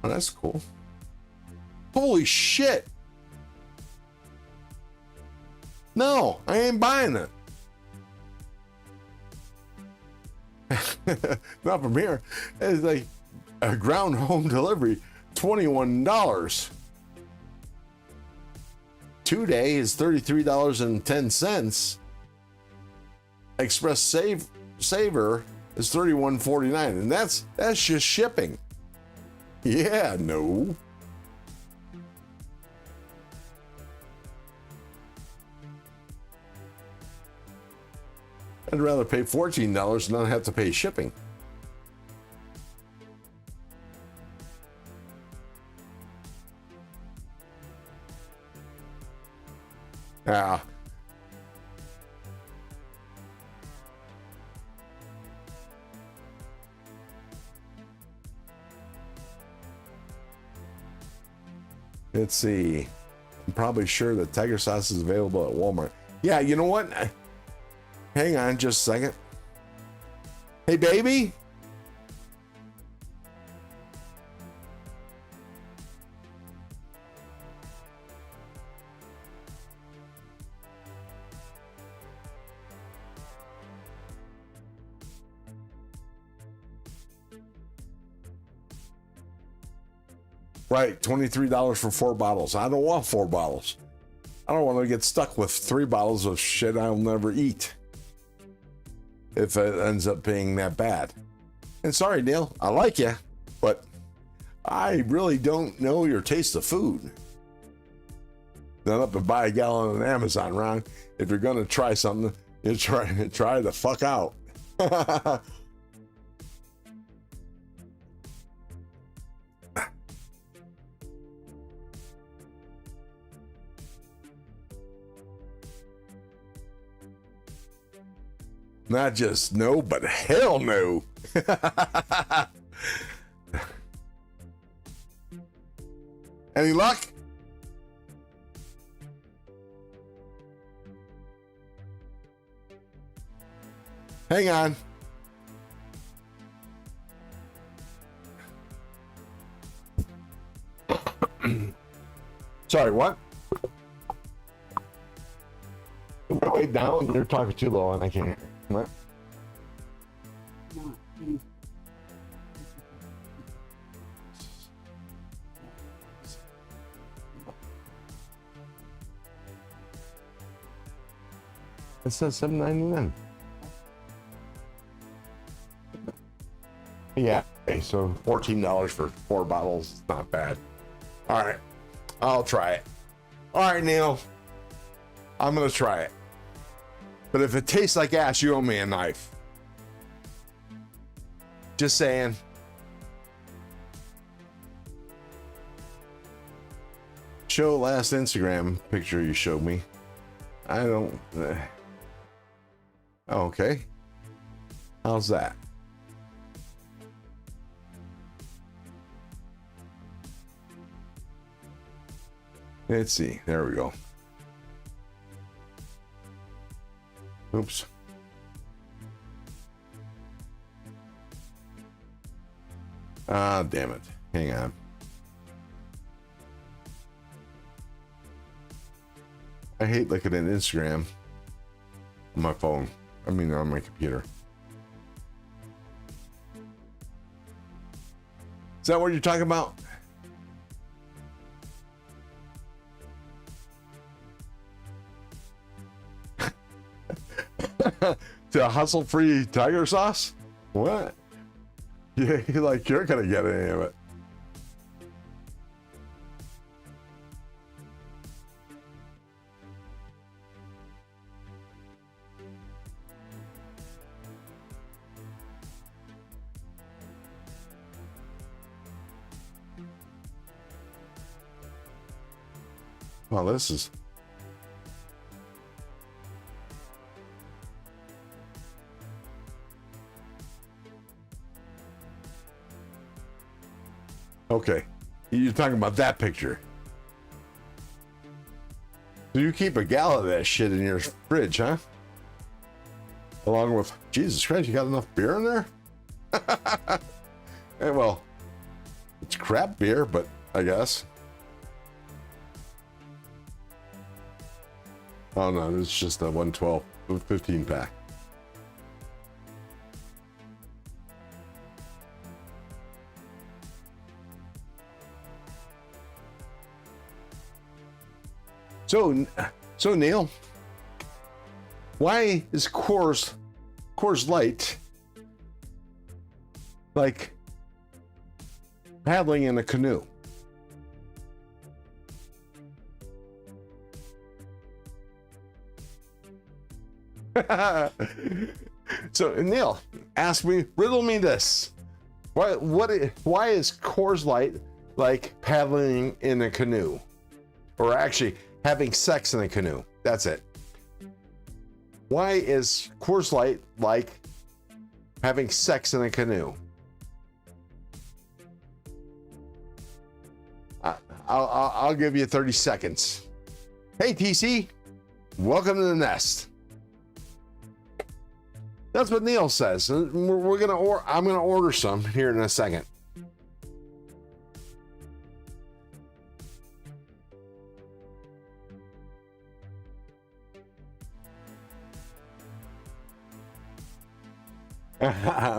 Oh, that's cool. Holy shit. No, I ain't buying it. Not from here. It's like a ground home delivery, $21. 2-day is $33.10. Express Saver is $31.49, and that's just shipping. Yeah, no. I'd rather pay $14 and not have to pay shipping. Yeah. Let's see. I'm probably sure that tiger sauce is available at Walmart. Yeah, you know what? Hang on just a second. Hey, baby. Right, $23 for 4 bottles. I don't want 4 bottles. I don't want to get stuck with 3 bottles of shit I'll never eat if it ends up being that bad. And sorry, Neil, I like you, but I really don't know your taste of food. Not up and buy a gallon on Amazon, Ron. If you're gonna try something, you try the fuck out. Not just no, but hell no. Any luck? Hang on. Sorry, what? Way down. You're talking too low, and I can't hear. What? It says $7.99. Yeah. Okay, so $14 for 4 bottles. It's not bad. All right. I'll try it. All right, Neil. I'm going to try it. But if it tastes like ass, you owe me a knife. Just saying. Show last Instagram picture you showed me. I don't... okay. How's that? Let's see. There we go. Oops. Ah, damn it. Hang on. I hate looking at Instagram on my phone. I mean, on my computer. Is that what you're talking about? To hustle-free tiger sauce? What? Yeah, like you're gonna get any of it. Well, this is... Okay, you're talking about that picture. So you keep a gallon of that shit in your fridge, huh? Along with, Jesus Christ, you got enough beer in there? Hey, well, it's crap beer, but I guess. Oh no, it's just a 112, 15 pack. So Neil, why is Coors Light like paddling in a canoe? So Neil, riddle me this. Why is Coors Light like paddling in a canoe? Or actually having sex in a canoe. That's it. Why is Coors Light like having sex in a canoe? I'll give you 30 seconds. Hey TC, welcome to the nest. That's what Neil says. I'm gonna order some here in a second.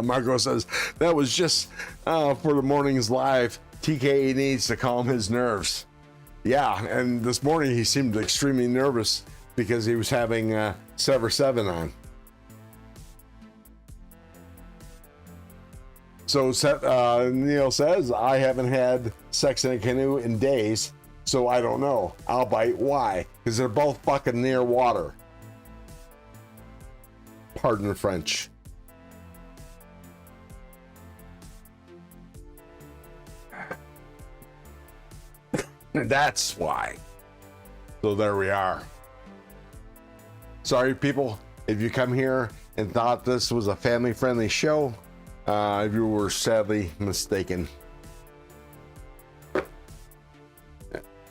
Marco says that was just for the morning's live. TK needs to calm his nerves. Yeah, and this morning he seemed extremely nervous because he was having Sever 7 on. So Neil says, I haven't had sex in a canoe in days, so I don't know. I'll bite. Why? Because they're both fucking near water. Pardon the French. That's why. So there we are. Sorry, people. If you come here and thought this was a family-friendly show, you were sadly mistaken.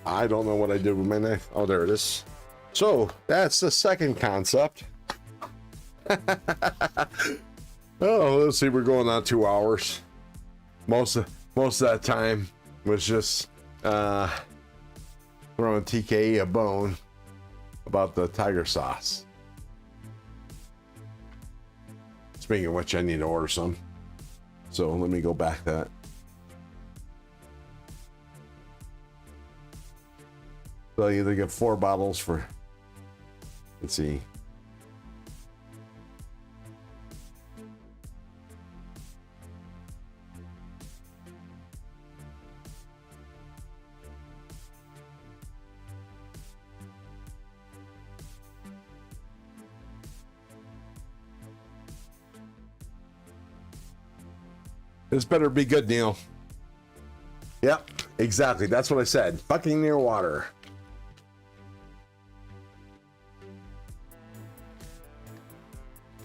I don't know what I did with my knife. Oh, there it is. So that's the second concept. Oh, let's see. We're going on 2 hours. Most of that time was just throwing TKE a bone about the tiger sauce. Speaking of which, I need to order some. So let me go back to that. So you either get 4 bottles for, let's see. This better be good, Neil. Yep, exactly. That's what I said. Fucking near water.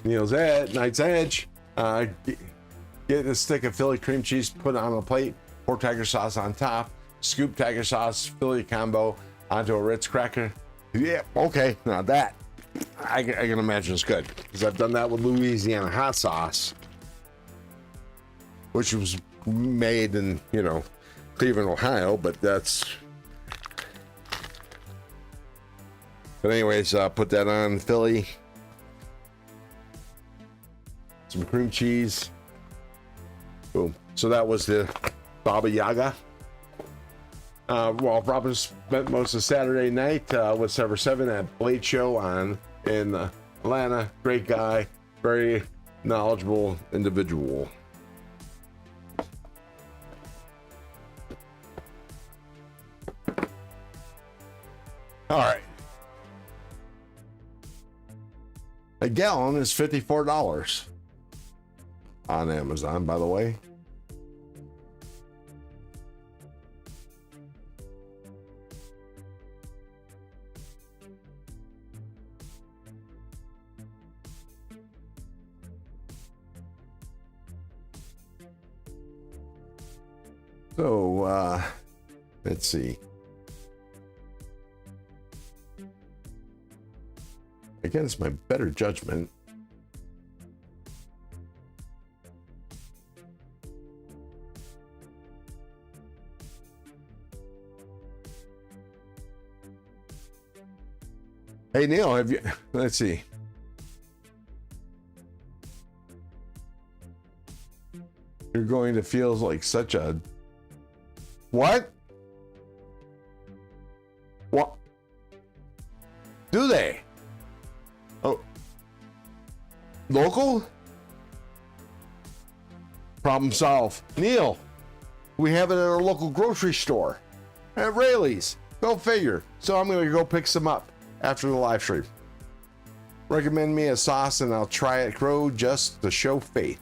Neil's Night's Edge. Get a stick of Philly cream cheese, put it on a plate, pour tiger sauce on top, scoop tiger sauce, Philly combo onto a Ritz cracker. Yeah, okay. Now that, I can imagine it's good. Because I've done that with Louisiana hot sauce, which was made in, Cleveland, Ohio, but that's... But anyways, put that on Philly. Some cream cheese. Boom. So that was the Baba Yaga. Well, Robin spent most of Saturday night with Sever 7 at Blade Show in Atlanta. Great guy. Very knowledgeable individual. All right. A gallon is $54 on Amazon, by the way. So, let's see. Against my better judgment, hey Neil, have you, let's see. You're going to feel like such a, what? What? Do they? Oh, local? Problem solved. Neil, we have it at our local grocery store at Rayleigh's. Go figure. So I'm going to go pick some up after the live stream. Recommend me a sauce and I'll try it, Crow, just to show faith.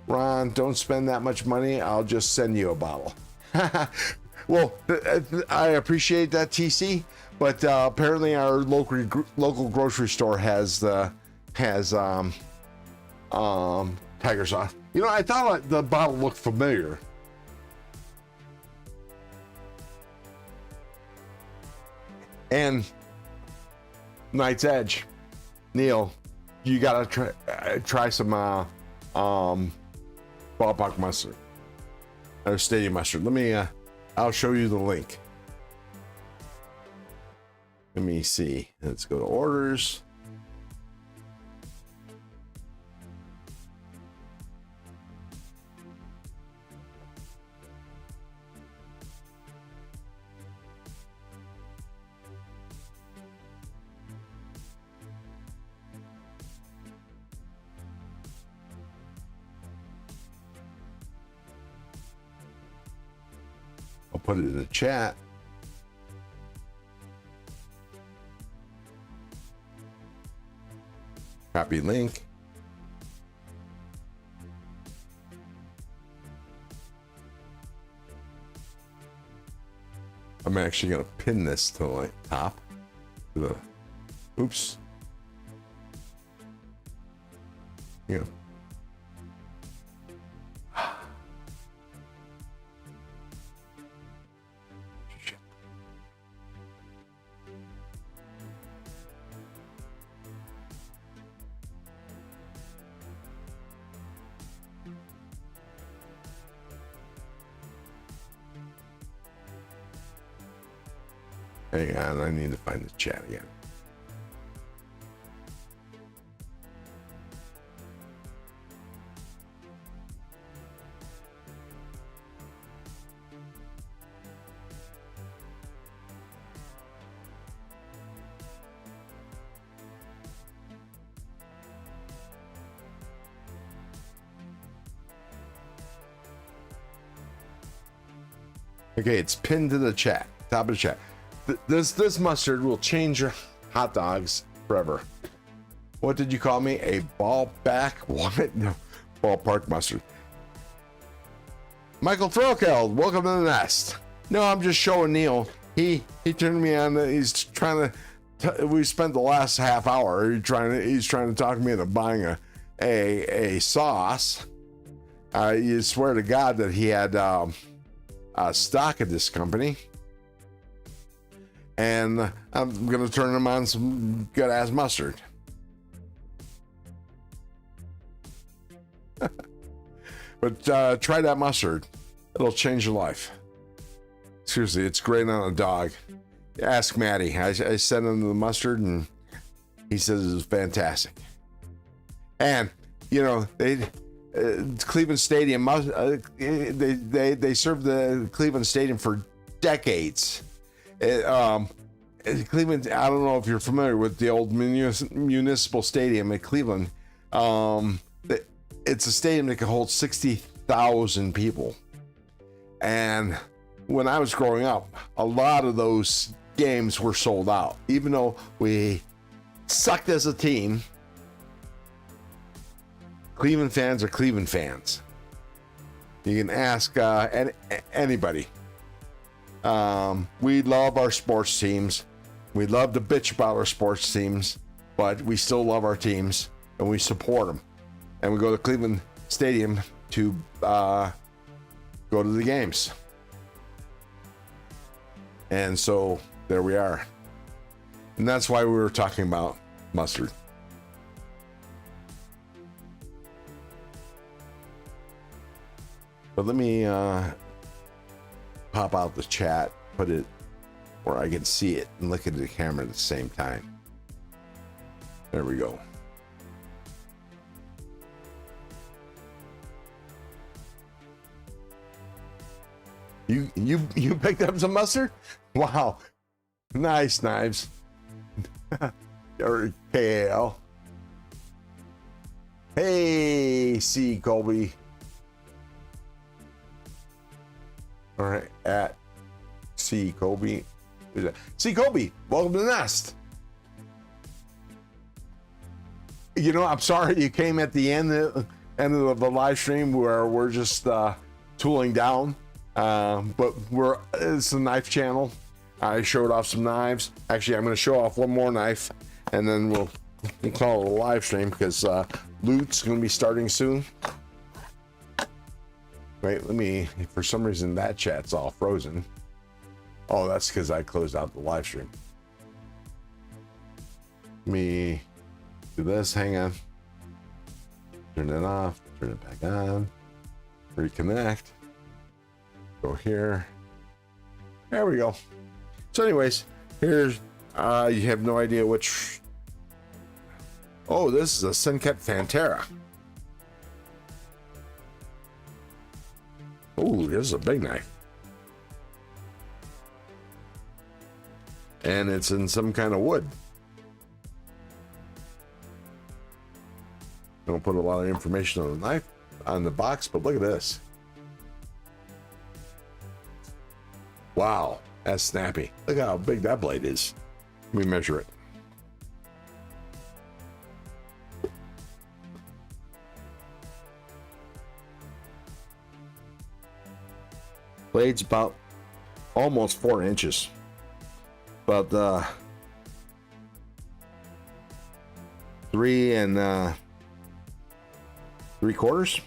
Ron, don't spend that much money. I'll just send you a bottle. Well, I appreciate that, TC. But apparently our local grocery store has tiger sauce. I thought the bottle looked familiar. And Night's Edge, Neil, you gotta try some ballpark mustard or stadium mustard. Let me. I'll show you the link. Let me see. Let's go to orders. I'll put it in the chat. Copy link. I'm actually going to pin this to the top. Oops. You know. Hang on, I need to find the chat again. Okay, it's pinned to the chat, top of the chat. This mustard will change your hot dogs forever. What did you call me? A ball back? What? No, ballpark mustard. Michael Threlkeld, welcome to the nest. No, I'm just showing Neil. He turned me on. He's trying to. We spent the last half hour. He's trying to talk me into buying a sauce. You swear to God that he had stock at this company. And I'm going to turn him on some good ass mustard. But try that mustard. It'll change your life. Seriously, it's great on a dog. Ask Maddie. I sent him the mustard and he says it was fantastic. And, you know, Cleveland Stadium, they served the Cleveland Stadium for decades. Cleveland, I don't know if you're familiar with the old municipal stadium at Cleveland. It's a stadium that can hold 60,000 people. And when I was growing up, a lot of those games were sold out. Even though we sucked as a team, Cleveland fans are Cleveland fans. You can ask anybody. We love our sports teams. We love to bitch about our sports teams, but we still love our teams and we support them. And we go to Cleveland Stadium to go to the games. And so there we are. And that's why we were talking about mustard. But let me pop out the chat, put it where I can see it and look at the camera at the same time. There we go. You picked up some mustard? Wow. Nice, Knives. Or KAL. Hey, C. Colby. All right, at C. Colby. Who's that? C. Colby, welcome to the nest. You know, I'm sorry you came at the end of the live stream where we're just tooling down. But it's a knife channel. I showed off some knives. Actually, I'm going to show off one more knife, and then we'll call it a live stream because loot's going to be starting soon. Wait, let me. For some reason, that chat's all frozen. Oh, that's because I closed out the live stream. Let me do this. Hang on. Turn it off. Turn it back on. Reconnect. Go here. There we go. So anyways, here's you have no idea which. Oh, this is a Senket Fantera. Oh, this is a big knife. And it's in some kind of wood. Don't put a lot of information on the knife on the box, but look at this. Wow, that's snappy. Look how big that blade is. Let me measure it. Blade's about almost 4 inches. About 3 and 3/4.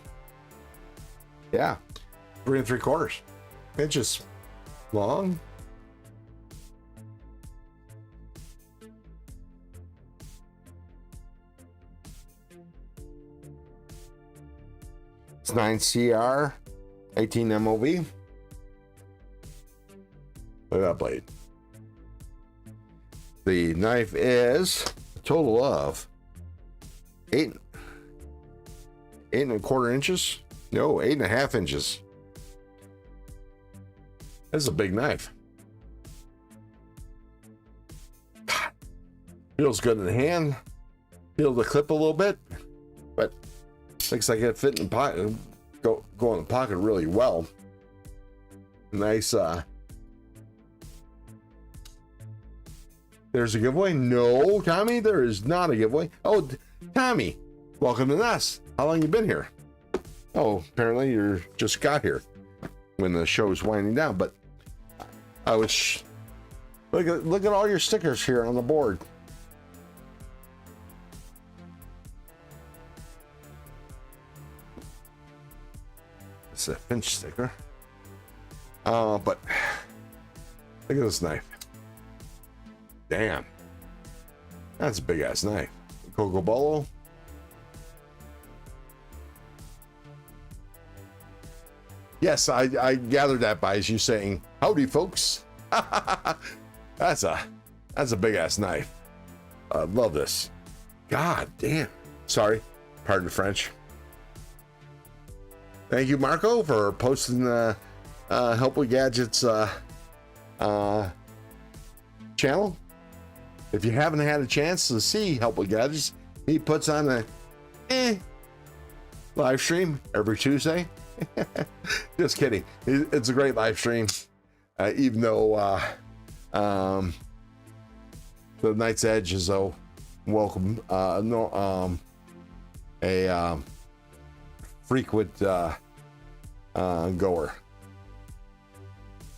Yeah, 3 3/4 inches long. It's 9 CR, 18 MOV. Look at that blade. The knife is a total of 8 1/4 inches. No, 8.5 inches. This is a big knife. God, feels good in the hand. Feel the clip a little bit, but looks like it fit in the pocket. Go in the pocket really well. Nice. There's a giveaway? No, Tommy, there is not a giveaway. Oh, Tommy, welcome to Nest. How long you been here? Oh, apparently you just got here when the show was winding down. But I was look at all your stickers here on the board. It's a Finch sticker. But look at this knife. Damn, that's a big ass knife. Coco Bolo. Yes, I gathered that by you saying howdy, folks. That's a big ass knife. I love this. God damn. Sorry, pardon the French. Thank you, Marco, for posting the Help with Gadgets channel. If you haven't had a chance to see Help with Gadgets, he puts on a live stream every Tuesday. Just kidding. It's a great live stream, even though the Night's Edge is a welcome, frequent goer.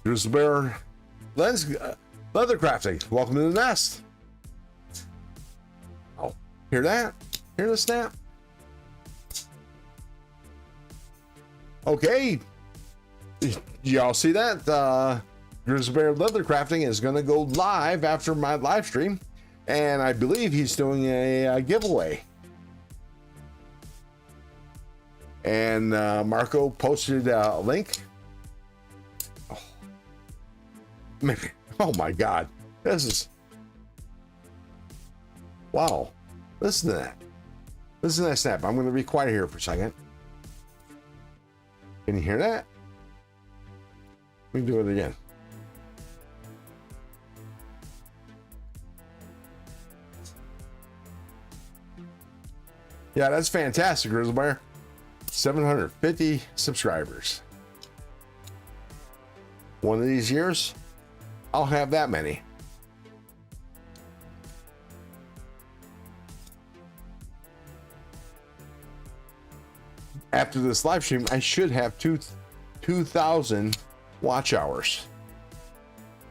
Here's the bear. Leather crafting. Welcome to the nest. Oh, hear that? Hear the snap? Okay. Y'all see that? Grizzly Bear Leather Crafting is going to go live after my live stream, and I believe he's doing a giveaway. And Marco posted a link. Oh my God, this is wow. Listen to that. Listen to that snap. I'm going to be quiet here for a second. Can you hear that? We can do it again. Yeah, that's fantastic, Grizzly Bear. 750 subscribers. One of these years, I'll have that many. After this live stream, I should have 2,000 watch hours.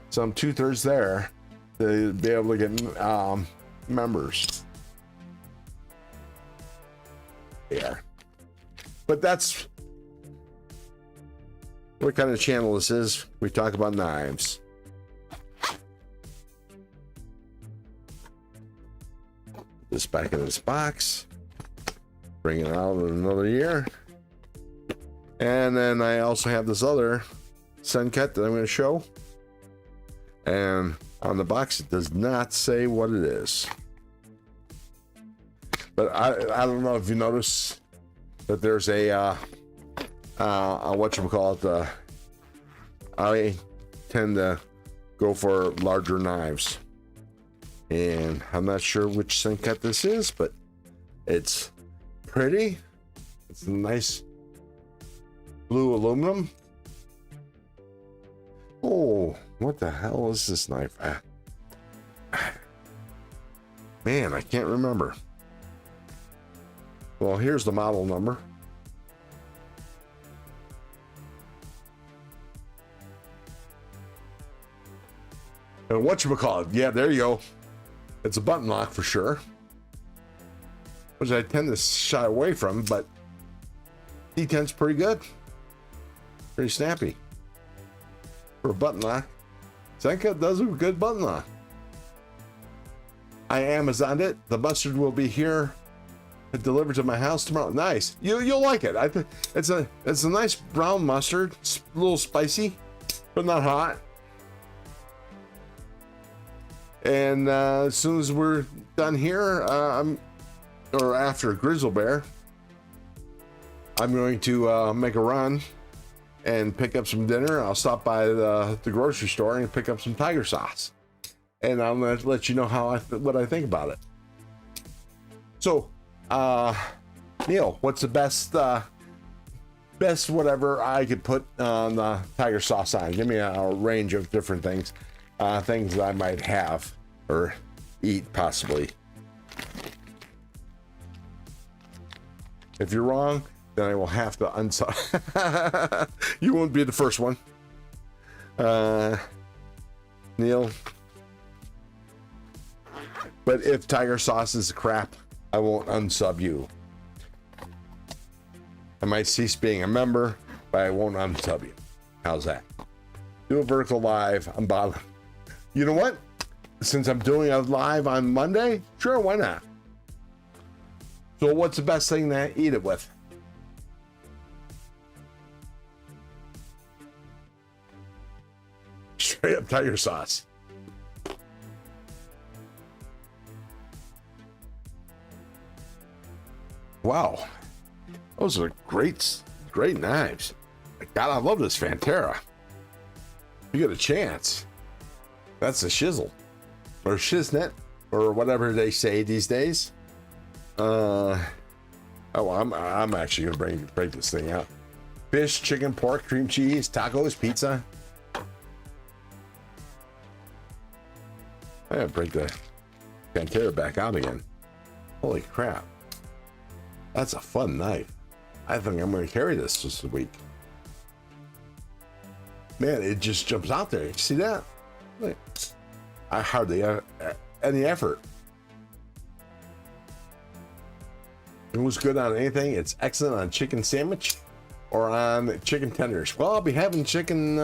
So I'm 2/3 there to be able to get members. Yeah. But that's what kind of channel this is. We talk about knives. This back in this box. Bring it out in another year. And then I also have this other sun cut that I'm going to show. And on the box, it does not say what it is. But I don't know if you notice that there's a whatchamacallit, I tend to go for larger knives. And I'm not sure which sun cut this is, but it's pretty. It's a nice blue aluminum. Oh, what the hell is this knife? Man, I can't remember. Well, here's the model number. And whatchamacallit, yeah, there you go. It's a button lock for sure, which I tend to shy away from, but D10's pretty good. Pretty snappy. For a button lock. Senka does a good button lock. I Amazoned it. The mustard will be here, delivered to my house tomorrow. Nice. You'll like it. I think it's a nice brown mustard. It's a little spicy, but not hot. And as soon as we're done here, or after Grizzle Bear, I'm going to make a run and pick up some dinner. I'll stop by the grocery store and pick up some tiger sauce, and I'll let you know what I think about it. So, Neil, what's the best whatever I could put on the tiger sauce on? Give me a range of different things, things that I might have or eat possibly. If you're wrong, then I will have to unsub. You won't be the first one. Neil. But if tiger sauce is crap, I won't unsub you. I might cease being a member, but I won't unsub you. How's that? Do a vertical live on bottom. You know what? Since I'm doing a live on Monday, sure, why not? So what's the best thing to eat it with? Straight up tiger sauce. Wow. Those are great knives. God, I love this Fantera. You get a chance. That's a shizzle. Or shiznit. Or whatever they say these days. I'm actually gonna break this thing out. Fish, chicken, pork, cream cheese, tacos, pizza. I gotta break the Pantera back out again. Holy crap. That's a fun knife. I think I'm gonna carry this week. Man, it just jumps out there. You see that? Like, I hardly have any effort. It was good on anything. It's excellent on chicken sandwich or on chicken tenders. Well, I'll be having chicken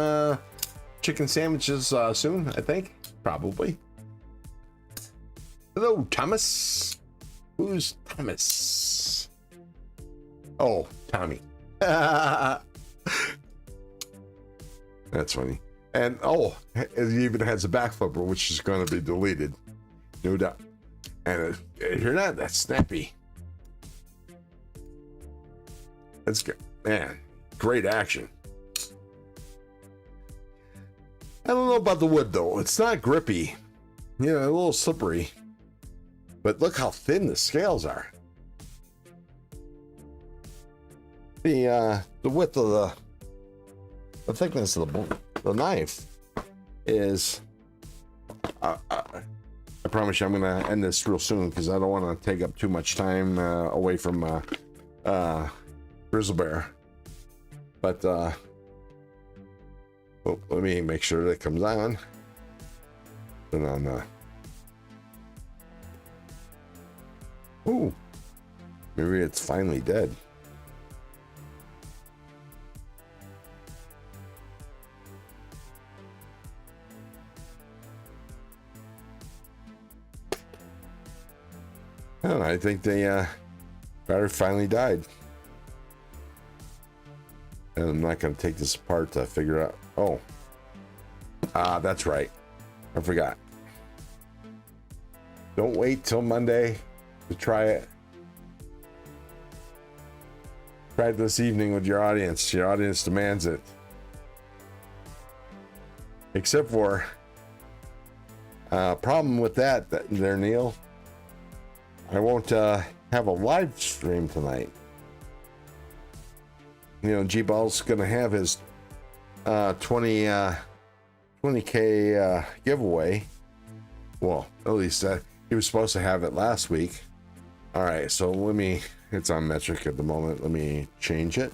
sandwiches soon, I think. Probably. Hello, Thomas. Who's Thomas? Oh, Tommy. That's funny. And it even has a back flipper, which is going to be deleted. No doubt. And hear that? That's snappy. That's good. Man, great action. I don't know about the wood, though. It's not grippy. You know, a little slippery. But look how thin the scales are. The width of the thickness of the knife is. I promise you, I'm gonna end this real soon because I don't want to take up too much time away from Grizzle Bear. But let me make sure that comes on. Put it on. Ooh, maybe it's finally dead. And I think the battery finally died. And I'm not going to take this apart to figure out. Oh, that's right. I forgot. Don't wait till Monday to try it. Try it this evening with your audience. Your audience demands it. Except for problem with that there, Neil. I won't have a live stream tonight. You know, G-Ball's gonna have his 20K giveaway. Well, at least he was supposed to have it last week. All right, so it's on metric at the moment. Let me change it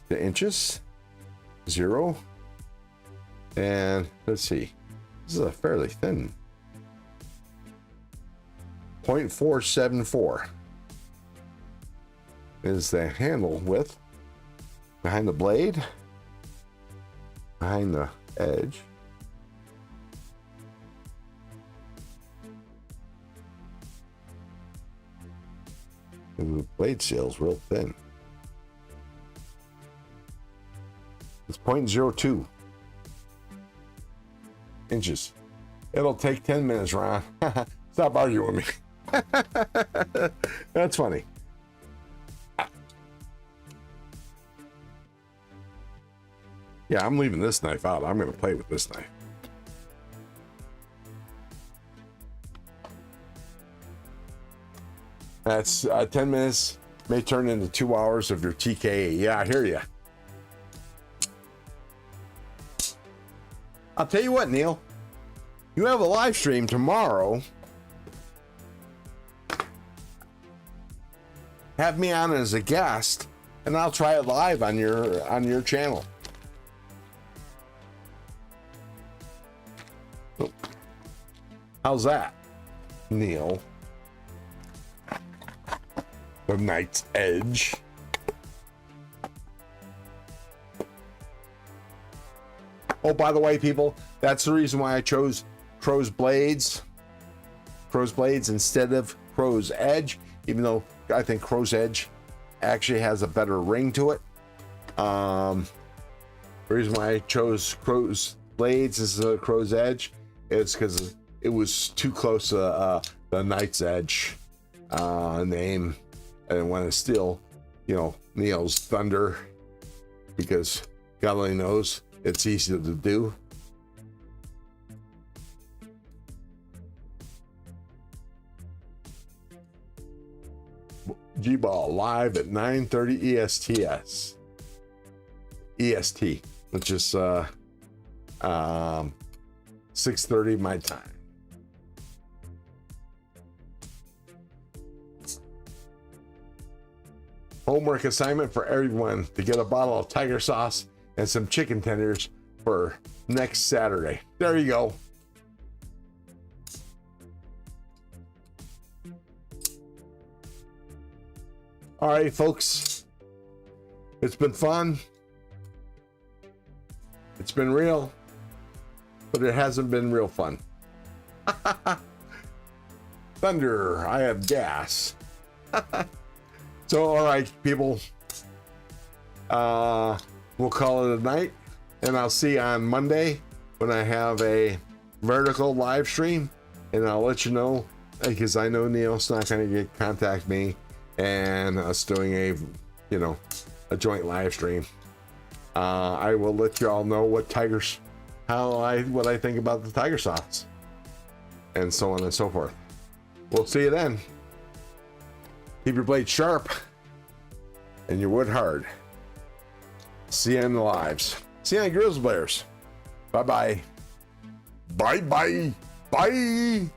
to inches. 0. And let's see. This is a fairly thin. 0.474 is the handle width. behind the blade, behind the edge. And the blade seal's real thin. It's 0.02 inches. It'll take 10 minutes, Ron. Stop arguing with me. That's funny. Yeah, I'm leaving this knife out. I'm going to play with this knife. That's 10 minutes may turn into 2 hours of your TKA. Yeah, I hear you. I'll tell you what, Neil. You have a live stream tomorrow. Have me on as a guest, and I'll try it live on your channel. How's that, Neil? The Knight's Edge. Oh, by the way, people, that's the reason why I chose Crow's Blades instead of Crow's Edge, even though I think Crow's Edge actually has a better ring to it. The reason why I chose Crow's Blades instead of Crow's Edge is because it was too close to the Knight's Edge name. I didn't want to steal, Neil's thunder, because God only knows it's easy to do. G-Ball live at 9:30 EST, which is 6:30 my time. Homework assignment for everyone to get a bottle of tiger sauce and some chicken tenders for next Saturday. There you go. All right, folks. It's been fun. It's been real, but it hasn't been real fun. Thunder, I have gas. So, all right, people. We'll call it a night, and I'll see you on Monday when I have a vertical live stream, and I'll let you know, because I know Neil's not going to contact me and us doing a joint live stream. I will let you all know what what I think about the tiger sauce, and so on and so forth. We'll see you then. Keep your blade sharp and your wood hard. See you in the lives. See you on Grizzly Bears. Bye-bye. Bye-bye. Bye.